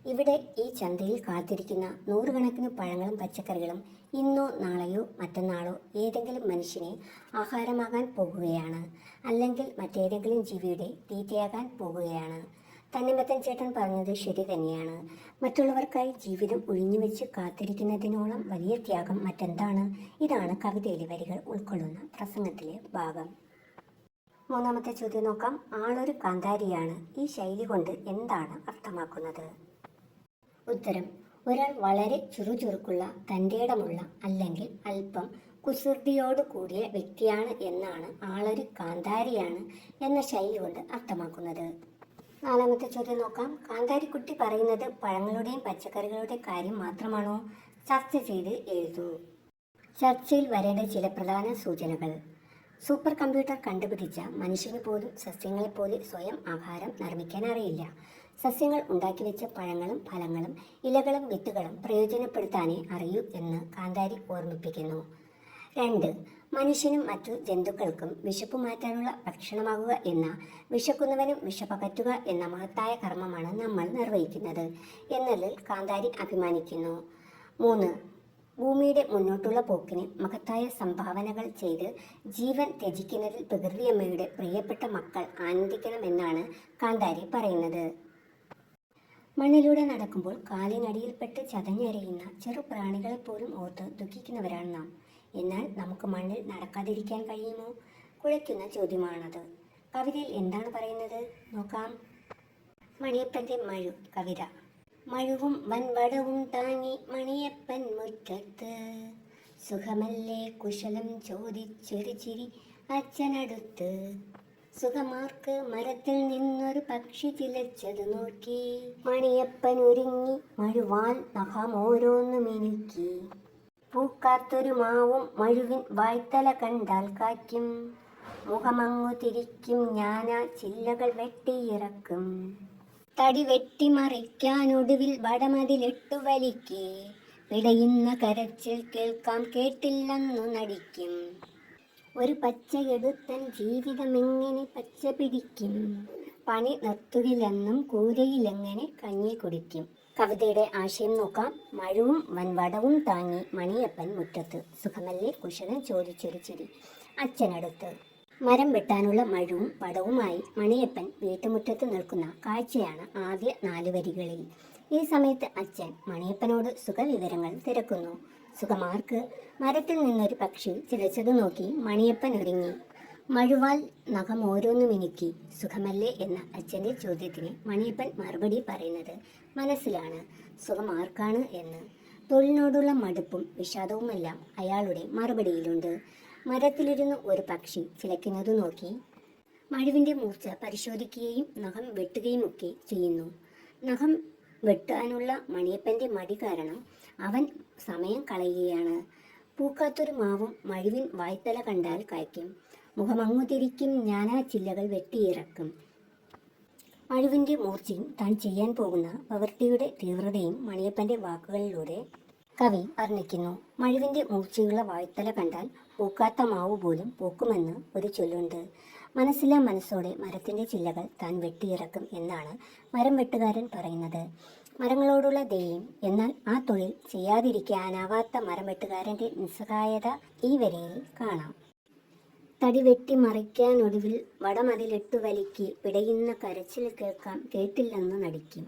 ഇവിടെ ഈ ചന്തയിൽ കാത്തിരിക്കുന്ന നൂറുകണക്കിന് പഴങ്ങളും പച്ചക്കറികളും ഇന്നോ നാളെയോ മറ്റന്നാളോ ഏതെങ്കിലും മനുഷ്യനെ ആഹാരമാകാൻ പോകുകയാണ്, അല്ലെങ്കിൽ മറ്റേതെങ്കിലും ജീവിയുടെ തീറ്റയാകാൻ പോകുകയാണ്. തണ്ണിമത്തൻ ചേട്ടൻ പറഞ്ഞത് ശരി തന്നെയാണ്. മറ്റുള്ളവർക്കായി ജീവിതം ഒഴിഞ്ഞുവെച്ച് കാത്തിരിക്കുന്നതിനോളം വലിയ ത്യാഗം മറ്റെന്താണ്? ഇതാണ് കവിതയിലെ വരികൾ ഉൾക്കൊള്ളുന്ന പ്രസംഗത്തിലെ ഭാഗം. മൂന്നാമത്തെ ചോദ്യം നോക്കാം. ആളൊരു കാന്താരിയാണ്. ഈ ശൈലി കൊണ്ട് എന്താണ് അർത്ഥമാക്കുന്നത്? ഉത്തരം. ഒരാൾ വളരെ ചുറുചുറുക്കുള്ള, തൻ്റെടമുള്ള, അല്ലെങ്കിൽ അല്പം കുസൃതിയോട് കൂടിയ വ്യക്തിയാണ് എന്നാണ് ആളൊരു കാന്താരിയാണ് എന്ന ശൈലി കൊണ്ട് അർത്ഥമാക്കുന്നത്. നാലാമത്തെ ചോദ്യം നോക്കാം. കാന്താരിക്കുട്ടി പറയുന്നത് പഴങ്ങളുടെയും പച്ചക്കറികളുടെയും കാര്യം മാത്രമാണോ? ചർച്ച ചെയ്ത് എഴുതൂ. ചർച്ചയിൽ വരേണ്ട ചില പ്രധാന സൂചനകൾ. സൂപ്പർ കമ്പ്യൂട്ടർ കണ്ടുപിടിച്ച മനുഷ്യന് പോലും സസ്യങ്ങളെപ്പോലെ സ്വയം ആഹാരം നിർമ്മിക്കാൻ അറിയില്ല. സസ്യങ്ങൾ ഉണ്ടാക്കി വെച്ച പഴങ്ങളും ഫലങ്ങളും ഇലകളും വിത്തുകളും പ്രയോജനപ്പെടുത്താനേ അറിയൂ എന്ന് കാന്താരി ഓർമ്മിപ്പിക്കുന്നു. 2. മനുഷ്യനും മറ്റു ജന്തുക്കൾക്കും വിശപ്പ് മാറ്റാനുള്ള ഭക്ഷണമാകുക എന്ന വിശക്കുന്നവനും വിശപ്പകറ്റുക എന്ന മഹത്തായ കർമ്മമാണ് നമ്മൾ നിർവഹിക്കുന്നത് എന്നതിൽ കാന്താരി അഭിമാനിക്കുന്നു. 3. ഭൂമിയുടെ മുന്നോട്ടുള്ള പോക്കിന് മഹത്തായ സംഭാവനകൾ ചെയ്ത് ജീവൻ ത്യജിക്കുന്നതിൽ പ്രകൃതിയമ്മയുടെ പ്രിയപ്പെട്ട മക്കൾ ആനന്ദിക്കണമെന്നാണ് കാന്താരി പറയുന്നത്. മണ്ണിലൂടെ നടക്കുമ്പോൾ കാലിനടിയിൽപ്പെട്ട് ചതഞ്ഞരയുന്ന ചെറുപ്രാണികളെപ്പോലും ഓർത്ത് ദുഃഖിക്കുന്നവരാണ് നാം. എന്നാൽ നമുക്ക് മണ്ണിൽ നടക്കാതിരിക്കാൻ കഴിയുമോ? കുഴയ്ക്കുന്ന ചോദ്യമാണത്. കവിതയിൽ എന്താണ് പറയുന്നത് നോക്കാം. മണിയപ്പൻ്റെ മഴു കവിത. മഴുവും വൻവടവും താങ്ങി മണിയപ്പൻ മുറ്റത്ത്, സുഖമല്ലേ കുശലം ചോദിച്ചൊരു ചിരി അച്ഛനടുത്ത്. സുഖമാർക്ക് മരത്തിൽ നിന്നൊരു പക്ഷി ചിലച്ചത് നോക്കി, മണിയപ്പൻ ഒരുങ്ങി മഴുവാൻ നഖമോരോന്നു മിനുക്കി. പൂക്കാത്തൊരു മാവും മഴുവിൻ വായ്ത്തല കണ്ടാൽ കായ്ക്കും, മുഖമങ്ങു തിരിക്കും ഞാനാ ചില്ലകൾ വെട്ടിയിറക്കും. തടി വെട്ടിമറിക്കാനൊടുവിൽ വടമതിലിട്ടു വലിക്കേ, പിടയുന്ന കരച്ചിൽ കേൾക്കാം കേട്ടില്ലെന്നു നടിക്കും. ഒരു പച്ചയെടുത്തൻ ജീവിതമെങ്ങനെ പച്ച പിടിക്കും, പണി നിർത്തുകില്ലെന്നും കൂരയിലെങ്ങനെ കഞ്ഞി കുടിക്കും. കവിതയുടെ ആശയം നോക്കാം. മഴവും വൻവടവും താങ്ങി മണിയപ്പൻ മുറ്റത്ത്, സുഖമല്ലേ കുശലം ചോദിച്ചൊരു ചിരി അച്ഛനടുത്ത്. മരം വെട്ടാനുള്ള മഴുവും പടവുമായി മണിയപ്പൻ വീട്ടുമുറ്റത്ത് നിൽക്കുന്ന കാഴ്ചയാണ് ആദ്യ 4 വരികളിൽ. ഈ സമയത്ത് അച്ഛൻ മണിയപ്പനോട് സുഖവിവരങ്ങൾ തിരക്കുന്നു. സുഖമാർക്ക്. മരത്തിൽ നിന്നൊരു പക്ഷി ചിലച്ചത് നോക്കി മണിയപ്പൻ ഒരുങ്ങി. മഴുവാൽ നഖം ഓരോന്നു മിനുക്കി. സുഖമല്ലേ എന്ന അച്ഛൻ്റെ ചോദ്യത്തിന് മണിയപ്പൻ മറുപടി പറയുന്നത് മനസ്സിലാണ് സുഖമാർക്കാണ് എന്ന്. തൊഴിലിനോടുള്ള മടുപ്പും വിഷാദവുമെല്ലാം അയാളുടെ മറുപടിയിലുണ്ട്. മരത്തിലിരുന്ന് ഒരു പക്ഷി ചിലയ്ക്കുന്നത് നോക്കി മഴുവിൻ്റെ മൂർച്ച പരിശോധിക്കുകയും നഖം വെട്ടുകയുമൊക്കെ ചെയ്യുന്നു. നഖം വെട്ടാനുള്ള മണിയപ്പൻ്റെ മടി കാരണം അവൻ സമയം കളയുകയാണ്. പൂക്കാത്തൊരു മാവും മഴുവിൻ വായ്ത്തല കണ്ടാൽ കായ്ക്കും. മുഖമങ്ങുതിരിക്കും ഞാനാ ചില്ലകൾ വെട്ടിയിറക്കും. മഴുവിൻ്റെ മൂർച്ചയും താൻ ചെയ്യാൻ പോകുന്ന പ്രവൃത്തിയുടെ തീവ്രതയും മണിയപ്പൻ്റെ വാക്കുകളിലൂടെ കവി വർണ്ണിക്കുന്നു. മഴുവിൻ്റെ മൂർച്ചയുള്ള വായ്ത്തല കണ്ടാൽ പൂക്കാത്ത മാവ് പോലും പൂക്കുമെന്ന് ഒരു ചൊല്ലുണ്ട്. മനസ്സില്ലാ മനസ്സോടെ മരത്തിൻ്റെ ചില്ലകൾ താൻ വെട്ടിയിറക്കും എന്നാണ് മരം വെട്ടുകാരൻ പറയുന്നത്. മരങ്ങളോടുള്ള ദയയും എന്നാൽ ആ തൊഴിൽ ചെയ്യാതിരിക്കാനാവാത്ത മരം വെട്ടുകാരൻ്റെ നിസ്സഹായത ഈ വരിയിൽ കാണാം. തടി വെട്ടി മറിക്കാനൊടുവിൽ വടമതിലിട്ടു വലിക്ക് പിടയുന്ന കരച്ചിൽ കേൾക്കാം കേട്ടില്ലെന്ന് നടിക്കും.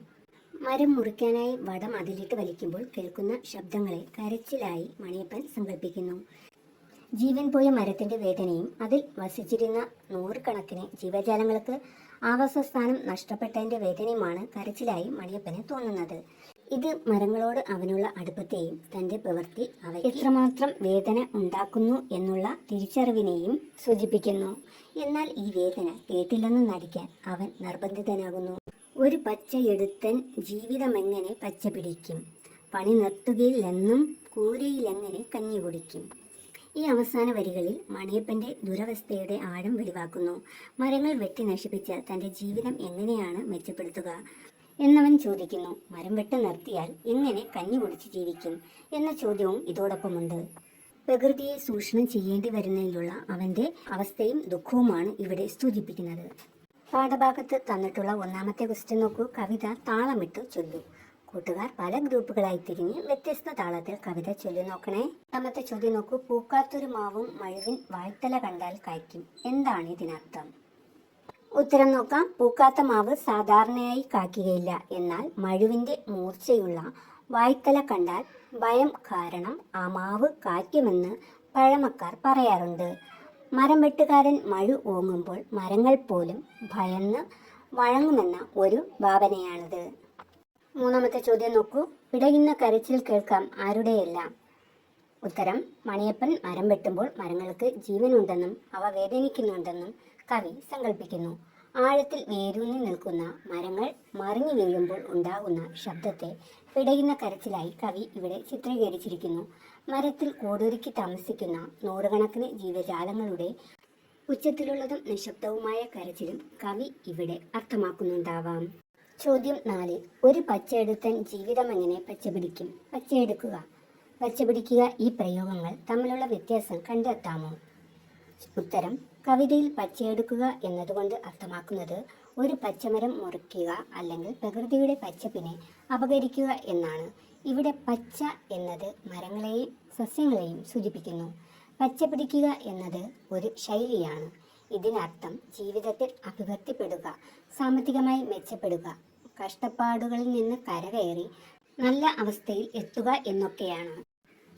മരം മുറിക്കാനായി വടമതിലിട്ട് വലിക്കുമ്പോൾ കേൾക്കുന്ന ശബ്ദങ്ങളെ കരച്ചിലായി മണിയപ്പൻ സങ്കല്പിക്കുന്നു. ജീവൻ പോയ മരത്തിൻ്റെ വേദനയും അതിൽ വസിച്ചിരുന്ന നൂറുകണക്കിന് ജീവജാലങ്ങൾക്ക് ആവാസസ്ഥാനം നഷ്ടപ്പെട്ടതിൻ്റെ വേദനയുമാണ് കരച്ചിലായി മണിയപ്പന് തോന്നുന്നത്. ഇത് മരങ്ങളോട് അവനുള്ള അടുപ്പത്തെയും തൻ്റെ പ്രവൃത്തി അവയ്ക്ക് എത്രമാത്രം വേദന ഉണ്ടാക്കുന്നു എന്നുള്ള തിരിച്ചറിവിനെയും സൂചിപ്പിക്കുന്നു. എന്നാൽ ഈ വേദന കേട്ടില്ലെന്ന് നടിക്കാൻ അവൻ നിർബന്ധിതനാകുന്നു. ഒരു പച്ചയെടുത്തൻ ജീവിതമെങ്ങനെ പച്ച പിടിക്കും, പണി നിർത്തുകയില്ലെന്നും കൂരയിലെങ്ങനെ കഞ്ഞി കുടിക്കും. ഈ അവസാന വരികളിൽ മണിയപ്പൻ്റെ ദുരവസ്ഥയുടെ ആഴം വെളിവാക്കുന്നു. മരങ്ങൾ വെട്ടി നശിപ്പിച്ച തൻ്റെ ജീവിതം എങ്ങനെയാണ് മെച്ചപ്പെടുത്തുക എന്നവൻ ചോദിക്കുന്നു. മരം വെട്ട് നിർത്തിയാൽ എങ്ങനെ കഞ്ഞി കുടിച്ച് ജീവിക്കും എന്ന ചോദ്യവും ഇതോടൊപ്പമുണ്ട്. പ്രകൃതിയെ ചൂഷണം ചെയ്യേണ്ടി വരുന്നതിലുള്ള അവൻ്റെ അവസ്ഥയും ദുഃഖവുമാണ് ഇവിടെ സൂചിപ്പിക്കുന്നത്. പാഠഭാഗത്ത് തന്നിട്ടുള്ള 1ാമത്തെ ക്വസ്റ്റ്യൻ നോക്കൂ. കവിത താളമിട്ട് ചൊല്ലൂ. കൂട്ടുകാർ പല ഗ്രൂപ്പുകളായി തിരിഞ്ഞ് വ്യത്യസ്ത താളത്തിൽ കവിത ചൊല്ലി നോക്കണേ. 2ാമത്തെ ചോദ്യം നോക്കൂ. പൂക്കാത്തൊരു മാവും മഴുവിൻ വായ്ത്തല കണ്ടാൽ കായ്ക്കും. എന്താണ് ഇതിനർത്ഥം? ഉത്തരം നോക്കാം. പൂക്കാത്ത മാവ് സാധാരണയായി കായ്ക്കുകയില്ല. എന്നാൽ മഴുവിൻ്റെ മൂർച്ചയുള്ള വായ്ത്തല കണ്ടാൽ ഭയം കാരണം ആ മാവ് കായ്ക്കുമെന്ന് പഴമക്കാർ പറയാറുണ്ട്. മരം വെട്ടുകാരൻ മഴു ഓങ്ങുമ്പോൾ മരങ്ങൾ പോലും ഭയന്ന് വഴങ്ങുമെന്ന ഒരു ഭാവനയാണിത്. 3ാമത്തെ ചോദ്യം നോക്കൂ. പിടയുന്ന കരച്ചിൽ കേൾക്കാം ആരുടെയെല്ലാം. ഉത്തരം. മണിയപ്പൻ മരം വെട്ടുമ്പോൾ മരങ്ങൾക്ക് ജീവനുണ്ടെന്നും അവ വേദനിക്കുന്നുണ്ടെന്നും കവി സങ്കല്പിക്കുന്നു. ആഴത്തിൽ വേരൂന്നി നിൽക്കുന്ന മരങ്ങൾ മറിഞ്ഞു വീഴുമ്പോൾ ഉണ്ടാകുന്ന ശബ്ദത്തെ പിടയുന്ന കരച്ചിലായി കവി ഇവിടെ ചിത്രീകരിച്ചിരിക്കുന്നു. മരത്തിൽ കൂടൊരുക്കി താമസിക്കുന്ന നൂറുകണക്കിന് ജീവജാലങ്ങളുടെ ഉച്ചത്തിലുള്ളതും നിശബ്ദവുമായ കരച്ചിലും കവി ഇവിടെ അർത്ഥമാക്കുന്നുണ്ടാവാം. ചോദ്യം 4. ഒരു പച്ചയെടുത്തൻ ജീവിതമെങ്ങനെ പച്ചപിടിക്കും? പച്ചയെടുക്കുക, പച്ചപിടിക്കുക ഈ പ്രയോഗങ്ങൾ തമ്മിലുള്ള വ്യത്യാസം കണ്ടെത്താമോ? ഉത്തരം. കവിതയിൽ പച്ചയെടുക്കുക എന്നതുകൊണ്ട് അർത്ഥമാക്കുന്നത് ഒരു പച്ചമരം മുറിക്കുക അല്ലെങ്കിൽ പ്രകൃതിയുടെ പച്ചപ്പിനെ അപകരിക്കുക എന്നാണ്. ഇവിടെ പച്ച എന്നത് മരങ്ങളെയും സസ്യങ്ങളെയും സൂചിപ്പിക്കുന്നു. പച്ച പിടിക്കുക എന്നത് ഒരു ശൈലിയാണ്. ഇതിനർത്ഥം ജീവിതത്തിൽ അഭിവൃദ്ധിപ്പെടുക, സാമ്പത്തികമായി മെച്ചപ്പെടുക, കഷ്ടപ്പാടുകളിൽ നിന്ന് കരകയറി നല്ല അവസ്ഥയിൽ എത്തുക എന്നൊക്കെയാണ്.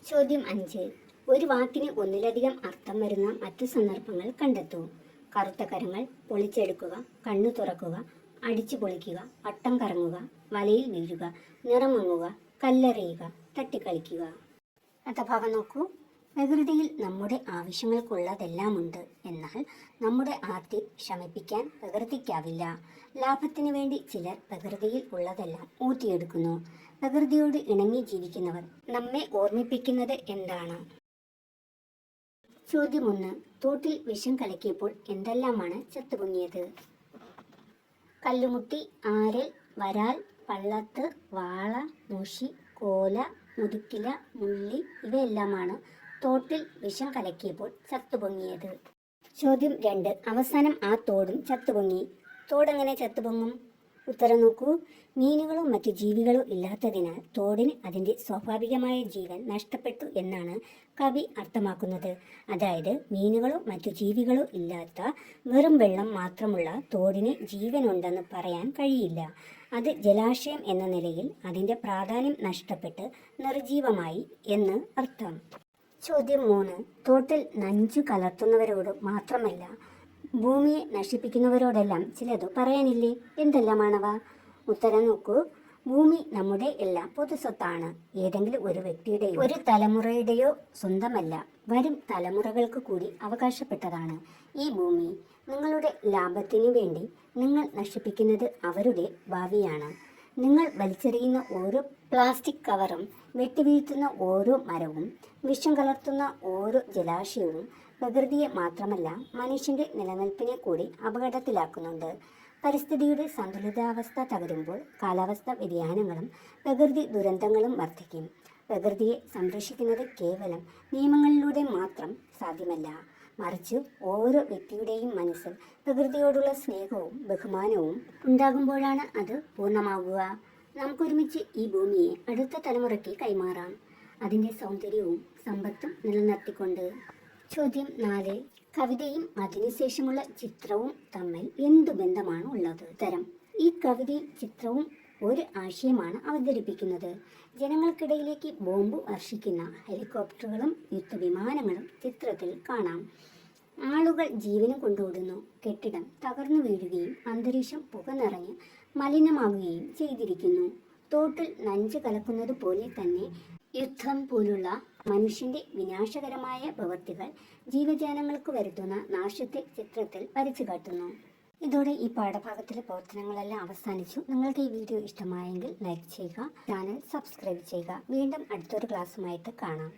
ചോദ്യം 5. ഒരു വാക്കിന് ഒന്നിലധികം അർത്ഥം വരുന്ന മറ്റു സന്ദർഭങ്ങൾ കണ്ടെത്തൂ. കറുത്ത കരങ്ങൾ, പൊളിച്ചെടുക്കുക, കണ്ണു തുറക്കുക, അടിച്ചു പൊളിക്കുക, വട്ടം കറങ്ങുക, വലയിൽ വീഴുക, നിറമങ്ങുക, കല്ലെറിയുക, തട്ടിക്കളിക്കുക. അടുത്ത ഭാഗം നോക്കൂ. പ്രകൃതിയിൽ നമ്മുടെ ആവശ്യങ്ങൾക്കുള്ളതെല്ലാമുണ്ട്. എന്നാൽ നമ്മുടെ ആർത്തി ശമിപ്പിക്കാൻ പ്രകൃതിക്കാവില്ല. ലാഭത്തിനു വേണ്ടി ചിലർ പ്രകൃതിയിൽ ഉള്ളതെല്ലാം ഊറ്റിയെടുക്കുന്നു. പ്രകൃതിയോട് ഇണങ്ങി ജീവിക്കുന്നവർ നമ്മെ ഓർമ്മിപ്പിക്കുന്നത് എന്താണ്? ചോദ്യം 1. തോട്ടിൽ വിഷം കലക്കിയപ്പോൾ എന്തെല്ലാമാണ് ചത്തുപൊങ്ങിയത്? കല്ലുമുട്ടി, ആരൽ, വരാൽ, പള്ളത്ത്, വാള, മുഷി, കോല, മുതുക്കില, മുള്ളി ഇവയെല്ലാമാണ് തോട്ടിൽ വിഷം കലക്കിയപ്പോൾ ചത്തുപൊങ്ങിയത്. ചോദ്യം 2. അവസാനം ആ തോടും ചത്തുപൊങ്ങി. തോടെങ്ങനെ ചത്തുപൊങ്ങും? ഉത്തരം നോക്കൂ. മീനുകളോ മറ്റു ജീവികളോ ഇല്ലാത്തതിനാൽ തോടിന് അതിൻ്റെ സ്വാഭാവികമായ ജീവൻ നഷ്ടപ്പെട്ടു എന്നാണ് കവി അർത്ഥമാക്കുന്നത്. അതായത് മീനുകളോ മറ്റു ജീവികളോ ഇല്ലാത്ത വെറും വെള്ളം മാത്രമുള്ള തോടിന് ജീവനുണ്ടെന്ന് പറയാൻ കഴിയില്ല. അത് ജലാശയം എന്ന നിലയിൽ അതിൻ്റെ പ്രാധാന്യം നഷ്ടപ്പെട്ട് നിർജീവമായി എന്ന് അർത്ഥം. ചോദ്യം 3. തോട്ടിൽ നഞ്ചു കലർത്തുന്നവരോട് മാത്രമല്ല ഭൂമിയെ നശിപ്പിക്കുന്നവരോടെല്ലാം ചിലതു പറയാനില്ലേ? എന്തെല്ലാമാണവ? ഉത്തരം നോക്കൂ. ഭൂമി നമ്മുടെ എല്ലാം പൊതുസ്വത്താണ്. ഏതെങ്കിലും ഒരു വ്യക്തിയുടെയോ ഒരു തലമുറയുടെയോ സ്വന്തമല്ല, വരും തലമുറകൾക്ക് കൂടി അവകാശപ്പെട്ടതാണ് ഈ ഭൂമി. നിങ്ങളുടെ ലാഭത്തിനു വേണ്ടി നിങ്ങൾ നശിപ്പിക്കുന്നത് അവരുടെ ഭാവിയാണ്. നിങ്ങൾ വലിച്ചെറിയുന്ന ഓരോ പ്ലാസ്റ്റിക് കവറും, വെട്ടിവീഴ്ത്തുന്ന ഓരോ മരവും, വിഷം കലർത്തുന്ന ഓരോ ജലാശയവും പ്രകൃതിയെ മാത്രമല്ല മനുഷ്യന്റെ നിലനിൽപ്പിനെ കൂടി അപകടത്തിലാക്കുന്നുണ്ട്. പരിസ്ഥിതിയുടെ സന്തുലിതാവസ്ഥ തകരുമ്പോൾ കാലാവസ്ഥാ വ്യതിയാനങ്ങളും പ്രകൃതി ദുരന്തങ്ങളും വർദ്ധിക്കും. പ്രകൃതിയെ സംരക്ഷിക്കുന്നത് കേവലം നിയമങ്ങളിലൂടെ മാത്രം സാധ്യമല്ല, മറിച്ച് ഓരോ വ്യക്തിയുടെയും മനസ്സിൽ പ്രകൃതിയോടുള്ള സ്നേഹവും ബഹുമാനവും ഉണ്ടാകുമ്പോഴാണ് അത് പൂർണ്ണമാകുക. നമുക്കൊരുമിച്ച് ഈ ഭൂമിയെ അടുത്ത തലമുറയ്ക്ക് കൈമാറാം, അതിൻ്റെ സൗന്ദര്യവും സമ്പത്തും നിലനിർത്തിക്കൊണ്ട്. ചോദ്യം 4. കവിതയും അതിനുശേഷമുള്ള ചിത്രവും തമ്മിൽ എന്തു ബന്ധമാണ് ഉള്ളത്? ഉത്തരം. ഈ കവിതയും ചിത്രവും ഒരു ആശയമാണ് അവതരിപ്പിക്കുന്നത്. ജനങ്ങൾക്കിടയിലേക്ക് ബോംബ് വർഷിക്കുന്ന ഹെലികോപ്റ്ററുകളും യുദ്ധവിമാനങ്ങളും ചിത്രത്തിൽ കാണാം. ആളുകൾ ജീവനും കൊണ്ടോടുന്നു. കെട്ടിടം തകർന്നു വീഴുകയും അന്തരീക്ഷം പുക നിറഞ്ഞ് മലിനമാകുകയും ചെയ്തിരിക്കുന്നു. തോട്ടിൽ നഞ്ച് കലക്കുന്നത് പോലെ തന്നെ യുദ്ധം പോലുള്ള മനുഷ്യന്റെ വിനാശകരമായ പ്രവൃത്തികൾ ജീവജാലങ്ങൾക്ക് വരുത്തുന്ന നാശത്തെ ചിത്രത്തിൽ വരച്ചു കാട്ടുന്നു. ഇതോടെ ഈ പാഠഭാഗത്തിലെ പ്രവർത്തനങ്ങളെല്ലാം അവസാനിച്ചു. നിങ്ങൾക്ക് ഈ വീഡിയോ ഇഷ്ടമായെങ്കിൽ ലൈക്ക് ചെയ്യുക, ചാനൽ സബ്സ്ക്രൈബ് ചെയ്യുക. വീണ്ടും അടുത്തൊരു ക്ലാസ്സുമായിട്ട് കാണാം.